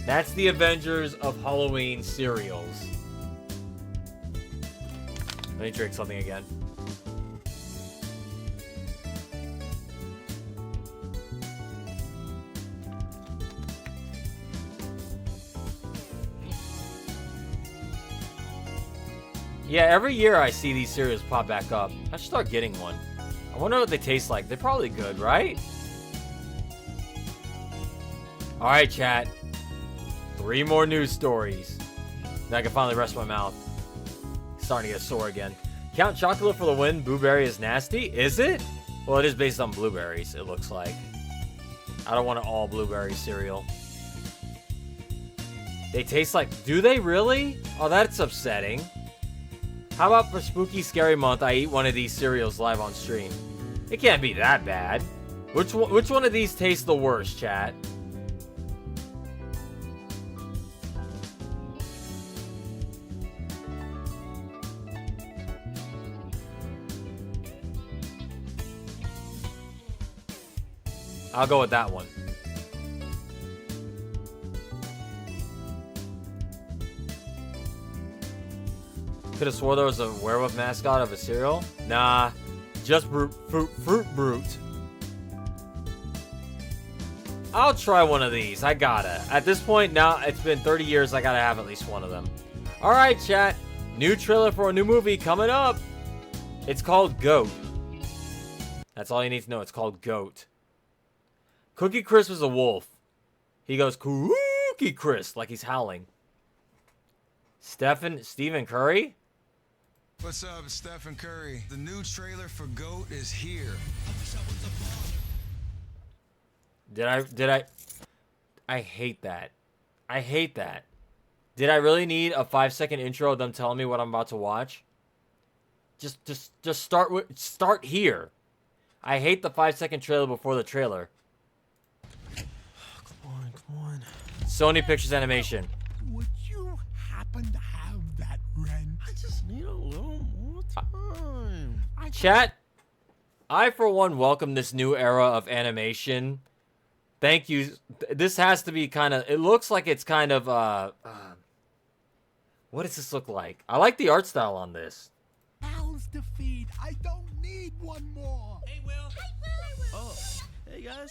That's the Avengers of Halloween cereals. Let me drink something again. Yeah, every year I see these cereals pop back up. I should start getting one. I wonder what they taste like. They're probably good, right? Alright, chat. 3 more news stories. Then I can finally rest my mouth. Starting to get sore again. Count Chocula for the win. Blueberry is nasty. Is it? Well, it is based on blueberries, it looks like. I don't want an all blueberry cereal. They taste like... Do they really? Oh, that's upsetting. How about for Spooky Scary Month, I eat one of these cereals live on stream? It can't be that bad. Which one of these tastes the worst, chat? I'll go with that one. Could have swore there was a werewolf mascot of a cereal. Nah, just Fruit Brute. I'll try one of these. I gotta. At this point, now it's been 30 years. I gotta have at least one of them. All right, chat. New trailer for a new movie coming up. It's called Goat. That's all you need to know. It's called Goat. Cookie Crisp is a wolf. He goes Cookie Crisp like he's howling. Stephen Curry? What's up, it's Stephen Curry. The new trailer for GOAT is here. I hate that. I hate that. Did I really need a 5-second intro of them telling me what I'm about to watch? Just start here. I hate the 5-second trailer before the trailer. Come on. Sony Pictures Animation. Would you happen to have that, Ren? I just need a little more time. Chat, I for one welcome this new era of animation. Thank you. This has to be kind of, it looks like it's kind of, what does this look like? I like the art style on this. Mouths to feed. I don't need one more. Hey, Will. Oh, hey guys.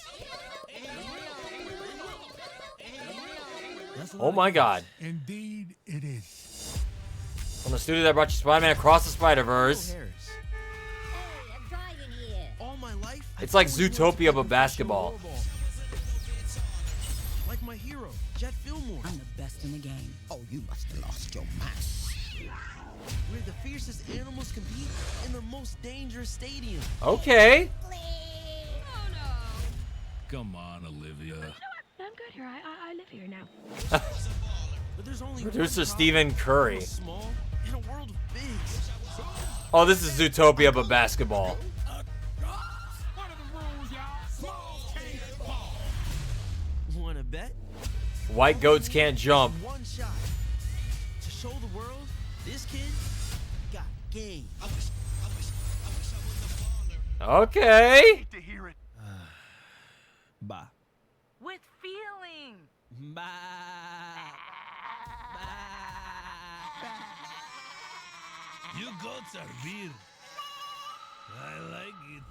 Oh my god. Indeed, it is. From the studio that brought you Spider-Man Across the Spider-Verse. All my life, It's like Zootopia but basketball. Like my hero, Jet Fillmore. I'm the best in the game. Oh, you must have lost your mind. Where the fiercest animals compete in the most dangerous stadium. Okay. Come on, Olivia. I'm good here. I live here now. But there's only Producer one Stephen Curry. small in a world of bigs. Oh, this is Zootopia but basketball. Wanna bet? White goats can't jump. One shot to show the world this kid got game. Okay. To hear it. Bye. With feeling. Bye. You goats are real. I like it.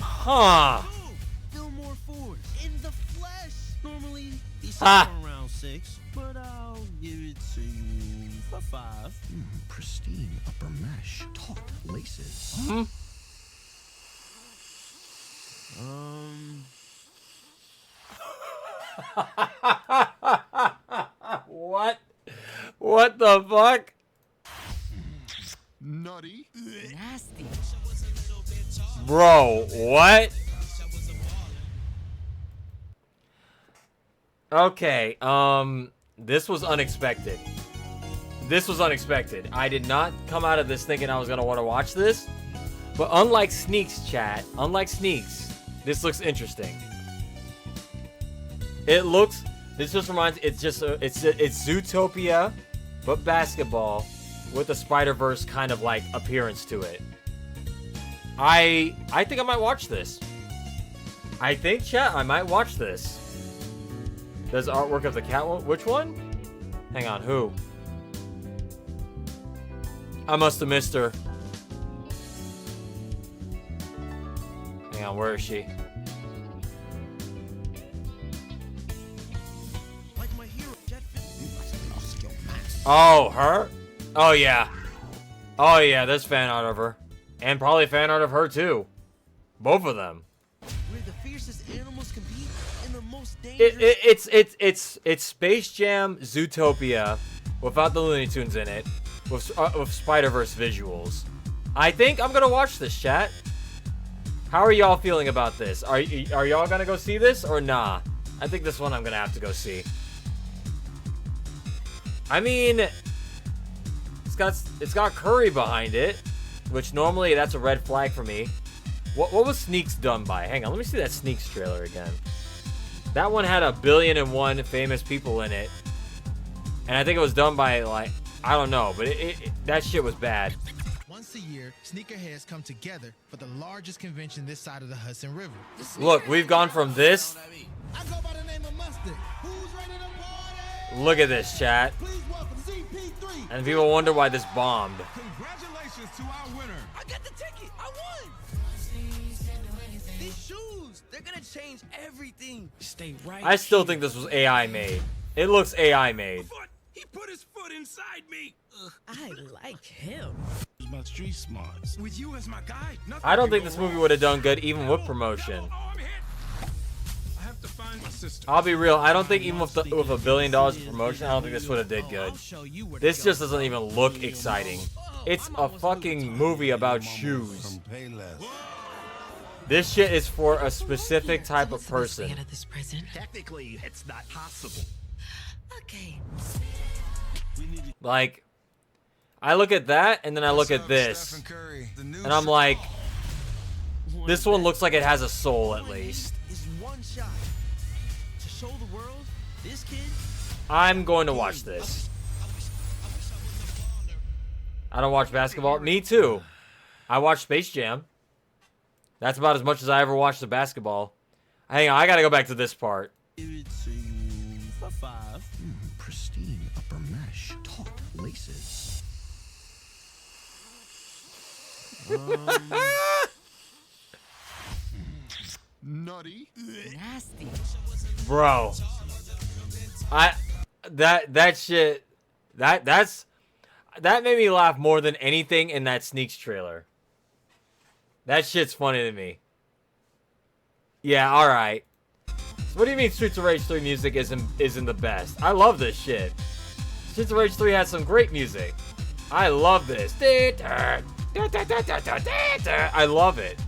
Huh. Ooh, Fillmore Ford in the flesh. Normally he's Ha. around 6, but I'll give it to you for 5. Pristine upper mesh. Taut laces. What? What the fuck? Nutty. Nasty. Bro, what? Okay, this was unexpected. This was unexpected. I did not come out of this thinking I was gonna want to watch this. But unlike Sneaks, chat, this looks interesting. This just reminds, it's Zootopia, but basketball with a Spider-Verse kind of like appearance to it. I think I might watch this. I think, chat, I might watch this. There's artwork of the Catwoman. Which one? Hang on, who? I must have missed her. Hang on, where is she? Like my hero, Jet Fillmore. You must have lost your mind. Oh, her? Oh, yeah. Oh, yeah, there's fan art of her. And probably fan art of her, too. Both of them. Where the fiercest animals compete in the most dangerous. It's Space Jam Zootopia without the Looney Tunes in it, with Spider-Verse visuals. I think I'm gonna watch this, chat. How are y'all feeling about this? Are y'all gonna go see this or nah? I think this one I'm gonna have to go see. I mean, it's got Curry behind it, which normally that's a red flag for me. What was Sneaks done by? Hang on, let me see that Sneaks trailer again. That one had 1,000,000,001 famous people in it. And I think it was done by, like, I don't know, but that shit was bad. Once a year, sneakerheads come together for the largest convention this side of the Hudson River. Look, we've gone from this. I go by the name of Mustard. Who's ready to party? Look at this, chat. Please welcome SCP-3. And people wonder why this bombed. Congratulations to our winner. I got the ticket. I won. These shoes, they're gonna change everything. Stay right. I still think this was AI made. It looks AI made. He put his foot inside me. I like him. My street smarts. With you as my guide, nothing I don't can think go this movie wrong. would have done good even with promotion. I'm hit. I have to find my sister. I'll be real. I don't think even with $1 billion of promotion, I don't think this would have did good. This just doesn't even look exciting. It's a fucking movie about shoes. This shit is for a specific type of person. Out of this prison. Technically, it's not possible. Okay. Like, I look at that and then I look at this, Stephen Curry, the new and I'm like, this one looks like it has a soul at least. Is one shot to show the world this kid. I'm going to watch this. I don't watch basketball. Me too. I watch Space Jam. That's about as much as I ever watched the basketball. Hang on, I gotta go back to this part. For 5. Pristine upper mesh. Taut laces. Nutty. Nasty. Bro. That shit that made me laugh more than anything in that Sneaks trailer. That shit's funny to me. Yeah, alright. So what do you mean Streets of Rage 3 music isn't the best? I love this shit. Streets of Rage 3 has some great music. I love this. I love it.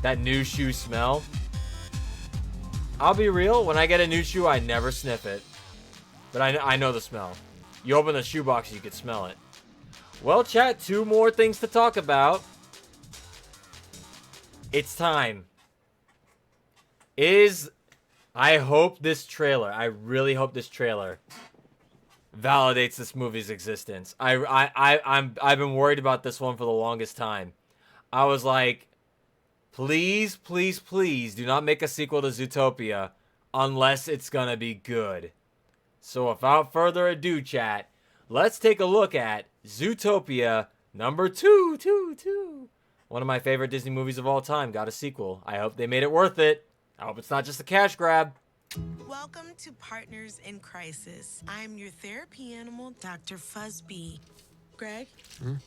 That new shoe smell. I'll be real, when I get a new shoe, I never sniff it. But I know the smell. You open the shoebox, you can smell it. Well, chat, 2 more things to talk about. It's time. I hope this trailer, I really hope this trailer validates this movie's existence. I've been worried about this one for the longest time. I was like, please, please, please do not make a sequel to Zootopia unless it's gonna be good. So without further ado, chat, let's take a look at Zootopia number 2. One of my favorite Disney movies of all time got a sequel. I hope they made it worth it. I hope it's not just a cash grab. Welcome to Partners in Crisis. I'm your therapy animal, Dr. Fuzzbee. Greg,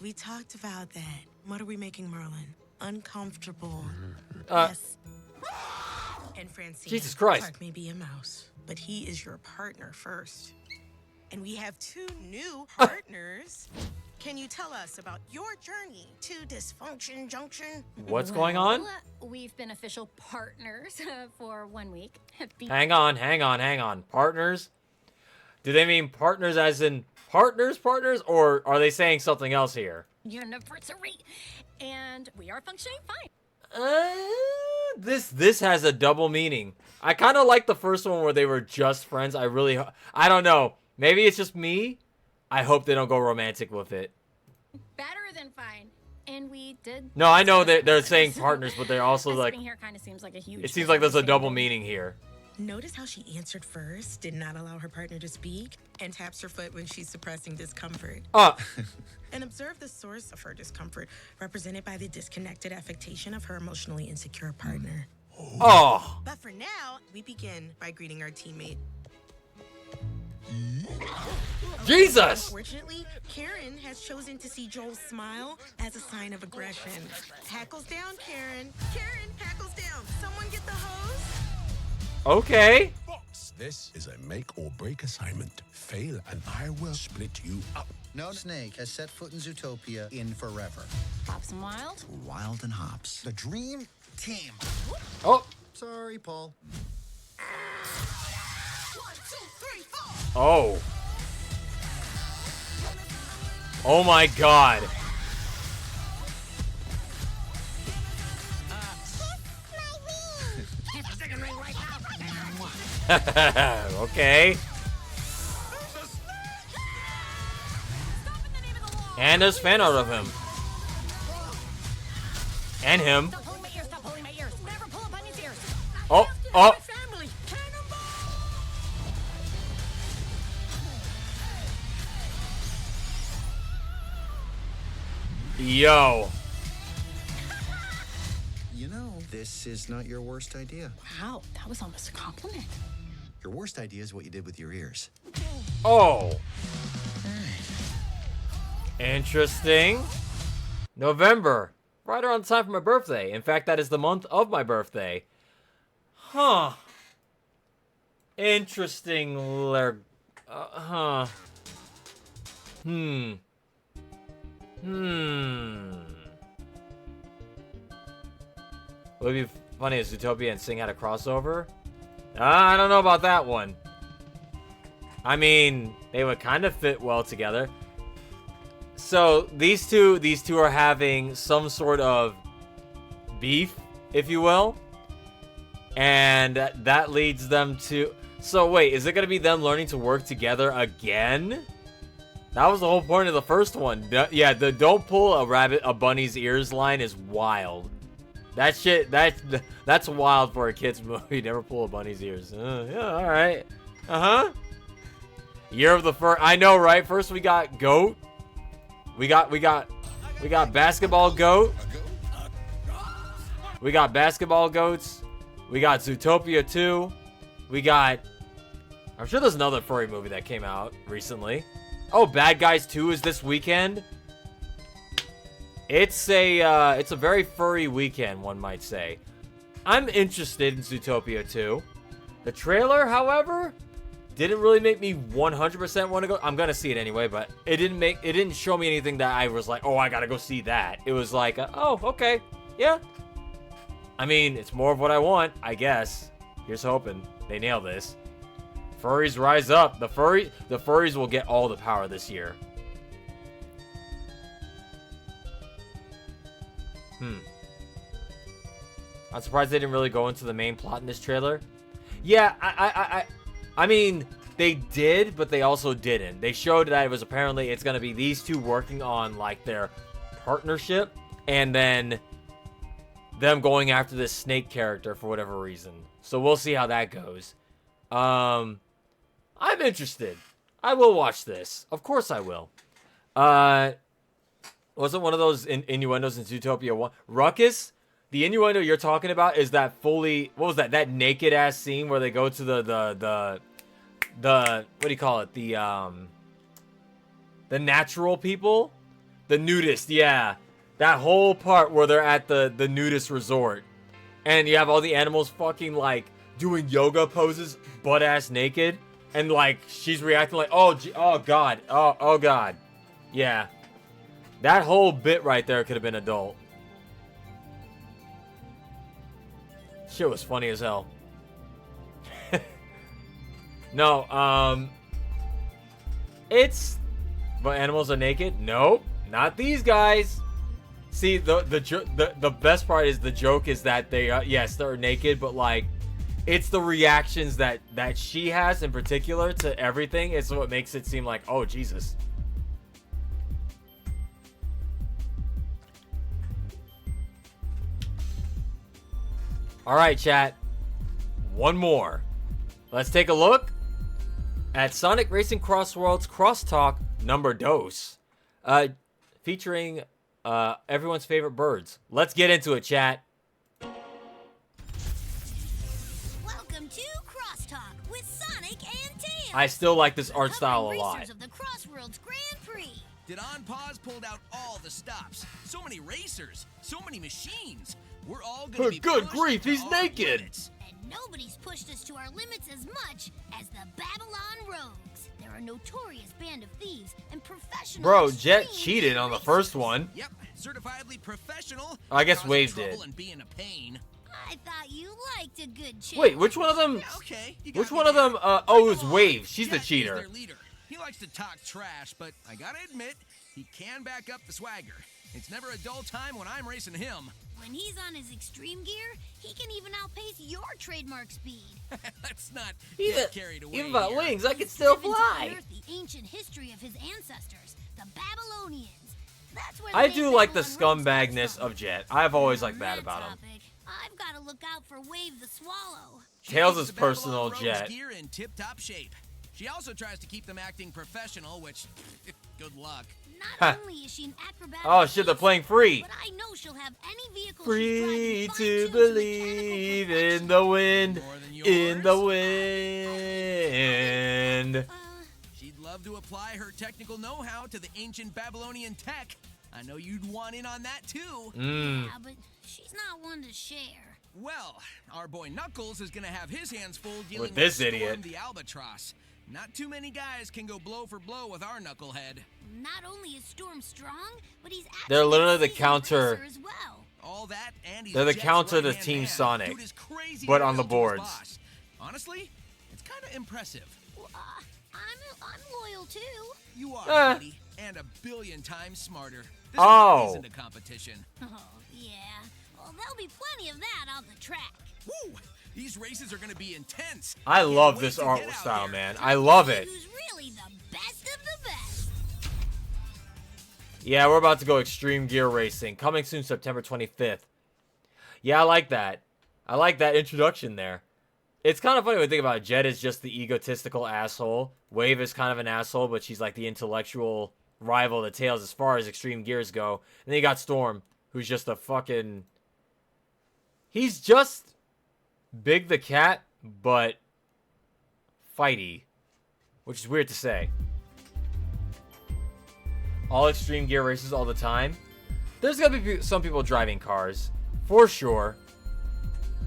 we talked about that. What are we making Merlin? Uncomfortable. Yes. And Francine. Jesus Christ. Clark may be a mouse, but he is your partner first. And we have 2 new partners. Can you tell us about your journey to Dysfunction Junction? What's going on? We've been official partners for 1 week. Hang on. Partners? Do they mean partners as in partners, or are they saying something else here? Anniversary, and we are functioning fine. This has a double meaning. I kind of like the first one where they were just friends. I don't know. Maybe it's just me. I hope they don't go romantic with it. Better than fine. And we did. No, I know they're saying partners, but they're also like. Here kind of seems like a huge. It seems like there's a double meaning here. Notice how she answered first, did not allow her partner to speak, and taps her foot when she's suppressing discomfort. And observe the source of her discomfort, represented by the disconnected affectation of her emotionally insecure partner. Oh. But for now, we begin by greeting our teammate. Jesus! Unfortunately, Karen has chosen to see Joel's smile as a sign of aggression. Hackles down, Karen. Karen, hackles down. Someone get the hose. Okay. Fox, this is a make or break assignment. Fail and I will split you up. No snake has set foot in Zootopia in forever. Hops and Wild? Wild and Hops. The dream team. Oh. Sorry, Paul. 1, 2, 3, 4. Oh. Oh my god. Okay. And there's fan art of him. And him. Oh. Yo. You know, this is not your worst idea. Wow, that was almost a compliment. Your worst idea is what you did with your ears. Oh. Interesting. November. Right around the time for my birthday. In fact, that is the month of my birthday. Huh. Interesting. Huh. Hmm. Would it be funny if Zootopia and Sing had a crossover? I don't know about that one. I mean, they would kind of fit well together. So these two are having some sort of beef, if you will, and that leads them to. So wait, is it gonna be them learning to work together again? That was the whole point of the first one. Yeah, the don't pull a bunny's ears line is wild. That shit, that's wild for a kid's movie. Never pull a bunny's ears. Yeah, all right. Year of the Fur. I know, right? First we got Goat. We got Basketball Goat. We got Basketball Goats. We got Zootopia 2. We got. I'm sure there's another furry movie that came out recently. Oh, Bad Guys 2 is this weekend. It's a very furry weekend, one might say. I'm interested in Zootopia 2. The trailer, however, didn't really make me 100% want to go. I'm gonna see it anyway, but it didn't show me anything that I was like, oh, I gotta go see that. It was like, oh, okay, yeah. I mean, it's more of what I want, I guess. Here's hoping they nail this. Furries rise up. The furries will get all the power this year. I'm surprised they didn't really go into the main plot in this trailer. Yeah, I mean, they did, but they also didn't. They showed that it was apparently it's gonna be these two working on like their partnership, and then them going after this snake character for whatever reason. So we'll see how that goes. I'm interested. I will watch this. Of course I will. Wasn't one of those innuendos in Zootopia 1? Ruckus? The innuendo you're talking about is that fully... What was that? That naked-ass scene where they go to the what do you call it? The natural people? The nudist, yeah. That whole part where they're at the nudist resort. And you have all the animals fucking, like, doing yoga poses, butt-ass naked. And, like, she's reacting like, oh God. Oh, God. Yeah. That whole bit right there could have been adult. Shit was funny as hell. No, it's... But animals are naked? Nope. Not these guys. See, the best part is the joke is that they, yes, they're naked, but, like... It's the reactions that she has in particular to everything is what makes it seem like, oh, Jesus. All right, chat. One more. Let's take a look at Sonic Racing Crossworlds Crosstalk Number Dos. Featuring everyone's favorite birds. Let's get into it, chat. I still like this art style a lot. Of the Crossworlds Grand Prix. Did On Pause pulled out all the stops? So many racers, so many machines. We're all gonna be good grief, he's naked. And nobody's pushed us to our limits as much as the Babylon Rogues. They're a notorious band of thieves and professional. Bro, Jet cheated on the first one. Yep, certifiably professional. I guess Wave did. And being a pain. I thought you liked a good challenge. Wait, which one of them? Yeah, okay. Which one of them? Oh, it was Wave. She's the cheater. Their leader. He likes to talk trash, but I gotta admit, he can back up the swagger. It's never a dull time when I'm racing him. When he's on his extreme gear, he can even outpace your trademark speed. Let's not get carried away. Even about here. wings, I can still Driven fly. to unearth the ancient history of his ancestors, the Babylonians. That's where I the do name like the Babylon Rogues scumbagness comes from. of Jet. I've always liked that On about him. topic, I've got to look out for Wave the Swallow. Tails is Keeps the Babylon personal Rogues Jet. gear in tip-top shape. She also tries to keep them acting professional, which, good luck. Not only is she an acrobat. Oh shit, they're playing free. But I know she'll have any vehicle Free to believe in the wind, in the wind. She'd love to apply her technical know-how to the ancient Babylonian tech. I know you'd want in on that too. Yeah, but she's not one to share. Well, our boy Knuckles is gonna have his hands full dealing With this Storm idiot. the Albatross. Not too many guys can go blow for blow with our knucklehead. Not only is Storm strong, but he's actually They're literally the a seasoned counter. racer as well. All that and he's They're the Jet's counter to right-hand Team man. Sonic, Dude is crazy but on the loyal to his boards. boss. Honestly, it's kind of impressive. Well, I'm loyal too. You are, buddy, and a billion times smarter. This Oh. isn't a competition. Oh, yeah. Well, there'll be plenty of that on the track. Woo! These races are gonna be intense. I love Can't this wait to art get out style, here. man. I love it. Who's really the best of the best? Yeah, we're about to go Extreme Gear Racing. Coming soon, September 25th. Yeah, I like that. I like that introduction there. It's kind of funny when you think about it. Jet is just the egotistical asshole. Wave is kind of an asshole, but she's like the intellectual rival to Tails as far as Extreme Gears go. And then you got Storm, who's just a fucking... He's just Big the Cat, but fighty. Which is weird to say. All Extreme Gear races all the time. There's gonna be some people driving cars. For sure.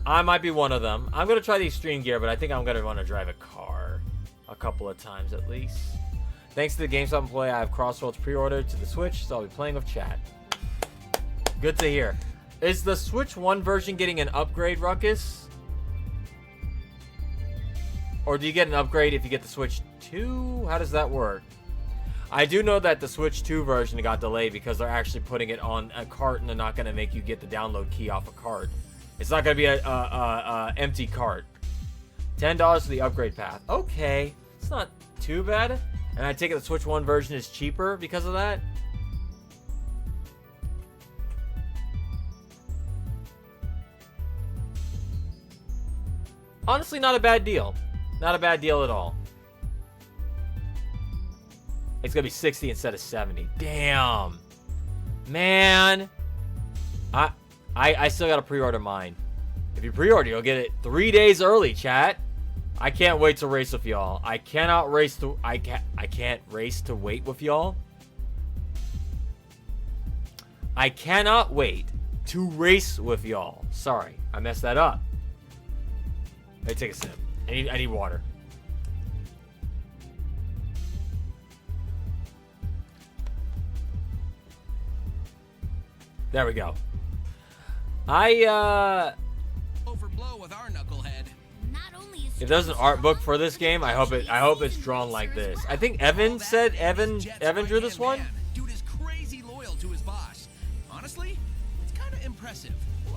I might be one of them. I'm gonna try the Extreme Gear, but I think I'm gonna want to drive a car. A couple of times at least. Thanks to the GameStop employee, I have Crossroads pre-ordered to the Switch, so I'll be playing with chat. Good to hear. Is the Switch 1 version getting an upgrade, Ruckus? Or do you get an upgrade if you get the Switch 2? How does that work? I do know that the Switch 2 version got delayed because they're actually putting it on a cart and they're not going to make you get the download key off a cart. It's not going to be a empty cart. $10 for the upgrade path. Okay, it's not too bad. And I take it the Switch 1 version is cheaper because of that. Honestly, not a bad deal. Not a bad deal at all. It's gonna be 60 instead of 70. Damn. Man. I still gotta pre-order mine. If you pre-order, you'll get it 3 days early, chat. I can't wait to race with y'all. I can't race to wait with y'all. I cannot wait to race with y'all. Sorry, I messed that up. Let me take a sip. I need water. There we go. Overblow with our knucklehead. If there's an art book for this game, I hope it's drawn like this. I think Evan said Evan drew this one. Dude is crazy loyal to his boss. Honestly, it's kind of impressive.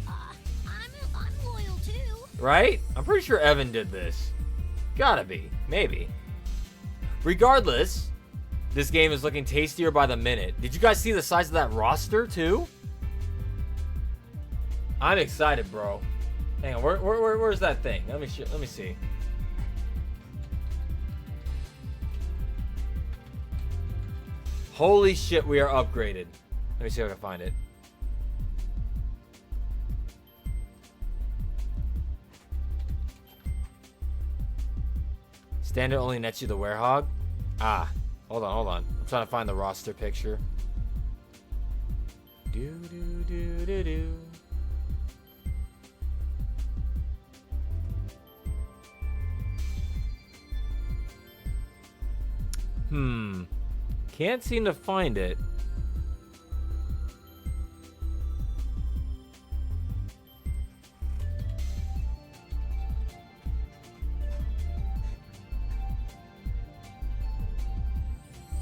I'm loyal too. Right? I'm pretty sure Evan did this. Gotta be. Maybe. Regardless, this game is looking tastier by the minute. Did you guys see the size of that roster too? I'm excited, bro. Hang on, where's that thing? Let me see. Holy shit, we are upgraded. Let me see if I can find it. Standard only nets you the werehog. Ah, hold on. I'm trying to find the roster picture. Do. Can't seem to find it.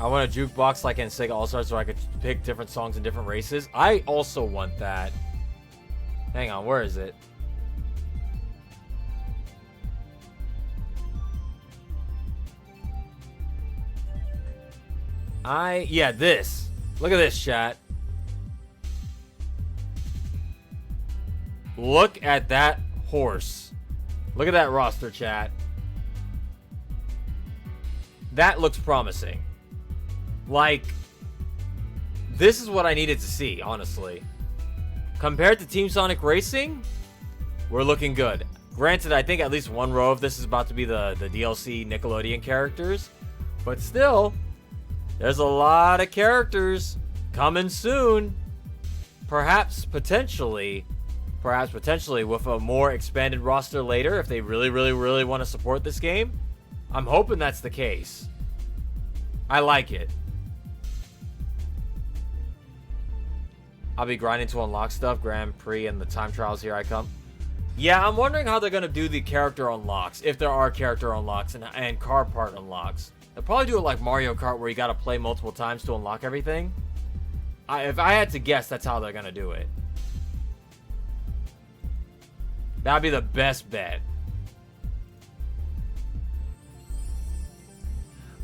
I want a jukebox like in Sega All-Stars so I could pick different songs in different races. I also want that. Hang on, where is it? Yeah, this. Look at this, chat. Look at that horse. Look at that roster, chat. that looks promising. Like, this is what I needed to see, honestly. Compared to Team Sonic Racing, we're looking good. Granted, I think at least one row of this is about to be the DLC Nickelodeon characters. But still, there's a lot of characters coming soon. Perhaps potentially with a more expanded roster later if they really want to support this game. I'm hoping that's the case. I like it. I'll be grinding to unlock stuff, Grand Prix and the time trials, here I come. Yeah, I'm wondering how they're going to do the character unlocks, if there are character unlocks and car part unlocks. They'll probably do it like Mario Kart where you got to play multiple times to unlock everything. If I had to guess, that's how they're going to do it. That'd be the best bet.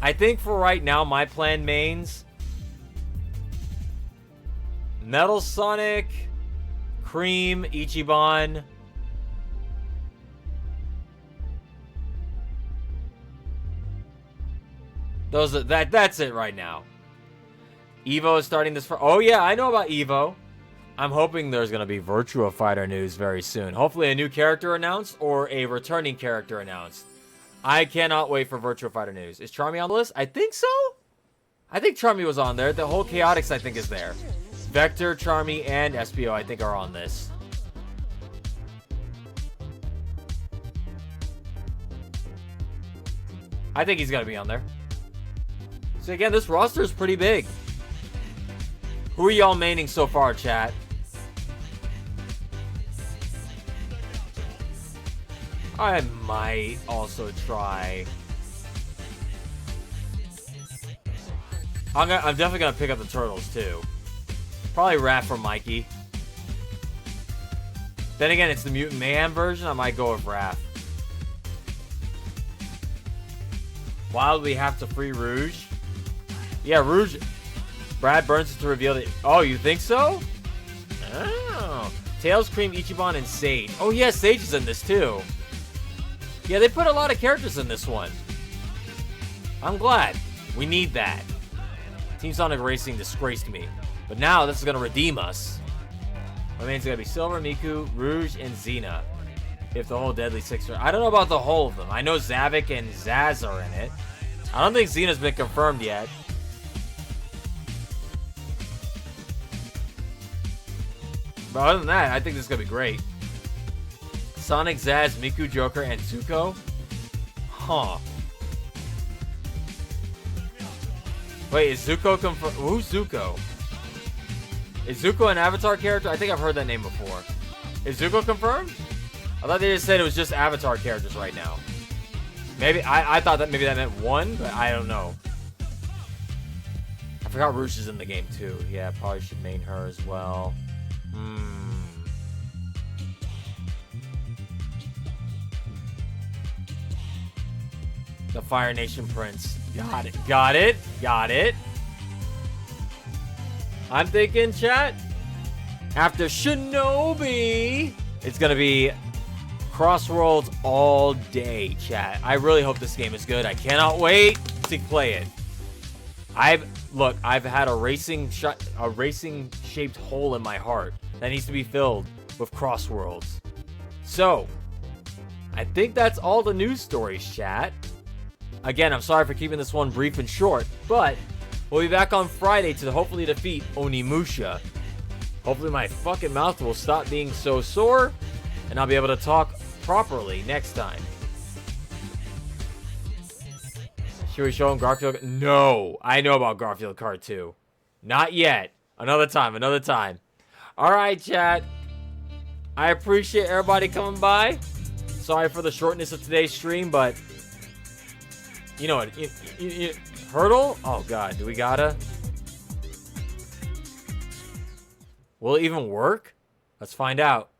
I think for right now, my plan mains: Metal Sonic, Cream, Ichiban. That's it right now. Evo is starting this for... Oh yeah, I know about Evo. I'm hoping there's going to be Virtua Fighter news very soon. Hopefully a new character announced or a returning character announced. I cannot wait for Virtua Fighter news. Is Charmy on the list? I think so. I think Charmy was on there. The whole Chaotix, I think, is there. Vector, Charmy, and SPO, I think, are on this. I think he's got to be on there. So again, this roster is pretty big. Who are y'all maining so far, chat? I might also try. I'm definitely gonna pick up the Turtles too. Probably Raph for Mikey. Then again, it's the Mutant Mayhem version. I might go with Raph. While we have to free Rouge. Yeah, Rouge. Brad Burns is to reveal that. Oh, you think so? Oh. Tails, Cream, Ichiban, and Sage. Oh, yeah, Sage is in this too. Yeah, they put a lot of characters in this one. I'm glad. We need that. Team Sonic Racing disgraced me. But now this is going to redeem us. My main's going to be Silver, Miku, Rouge, and Xena. If the whole Deadly Six are... I don't know about the whole of them. I know Zavik and Zaz are in it. I don't think Xena's been confirmed yet. But other than that, I think this is going to be great. Sonic, Zaz, Miku, Joker, and Zuko? Huh. Wait, is Zuko confirmed? Who's Zuko? Is Zuko an Avatar character? I think I've heard that name before. Is Zuko confirmed? I thought they just said it was just Avatar characters right now. Maybe, I thought that maybe that meant one, but I don't know. I forgot Rouge is in the game too. Yeah, probably should main her as well. The Fire Nation Prince. Got it. Got it. Got it. I'm thinking, chat, after Shinobi, it's going to be Crossworlds all day, chat. I really hope this game is good. I cannot wait to play it. I've had a racing shaped hole in my heart that needs to be filled with Crossworlds. So, I think that's all the news stories, chat. Again, I'm sorry for keeping this one brief and short, but we'll be back on Friday to hopefully defeat Onimusha. Hopefully my fucking mouth will stop being so sore, and I'll be able to talk properly next time. Should we show him Garfield? No, I know about Garfield Kart 2. Not yet. Another time, another time. Alright, chat. I appreciate everybody coming by. Sorry for the shortness of today's stream, but... You know what? Hurdle? Oh, God. Do we gotta? Will it even work? Let's find out.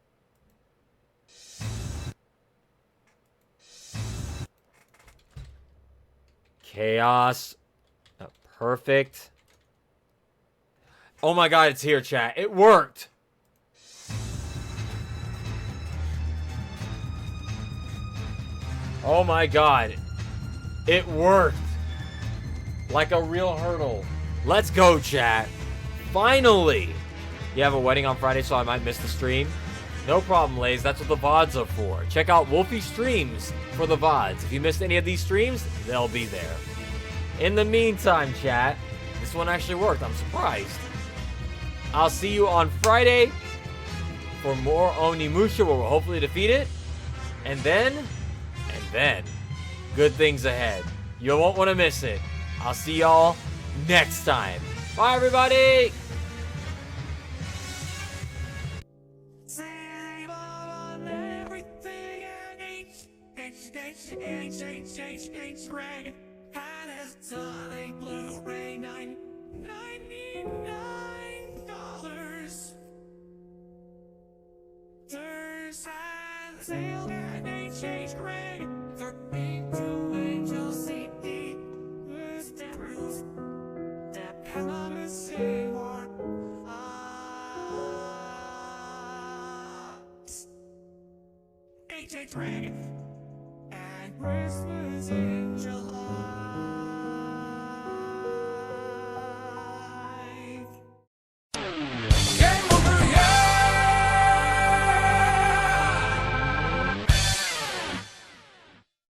Chaos. Perfect. Oh, my God. It's here, chat. It worked. Oh, my God. It worked. like a real hurdle. Let's go, chat. Finally. You have a wedding on Friday, so I might miss the stream. No problem, Lays. That's what the VODs are for. Check out Wolfie Streams for the VODs. If you missed any of these streams, they'll be there. In the meantime, chat, this one actually worked. I'm surprised. I'll see you on Friday for more Onimusha, where we'll hopefully defeat it. And then, good things ahead. You won't want to miss it. I'll see y'all next time. Bye, everybody! Greg, Tonic Blu-ray $99. There's a sale at HH Greg. 32 Angel CD. Who's the rules? The promising war. HH Greg. And Christmas in July.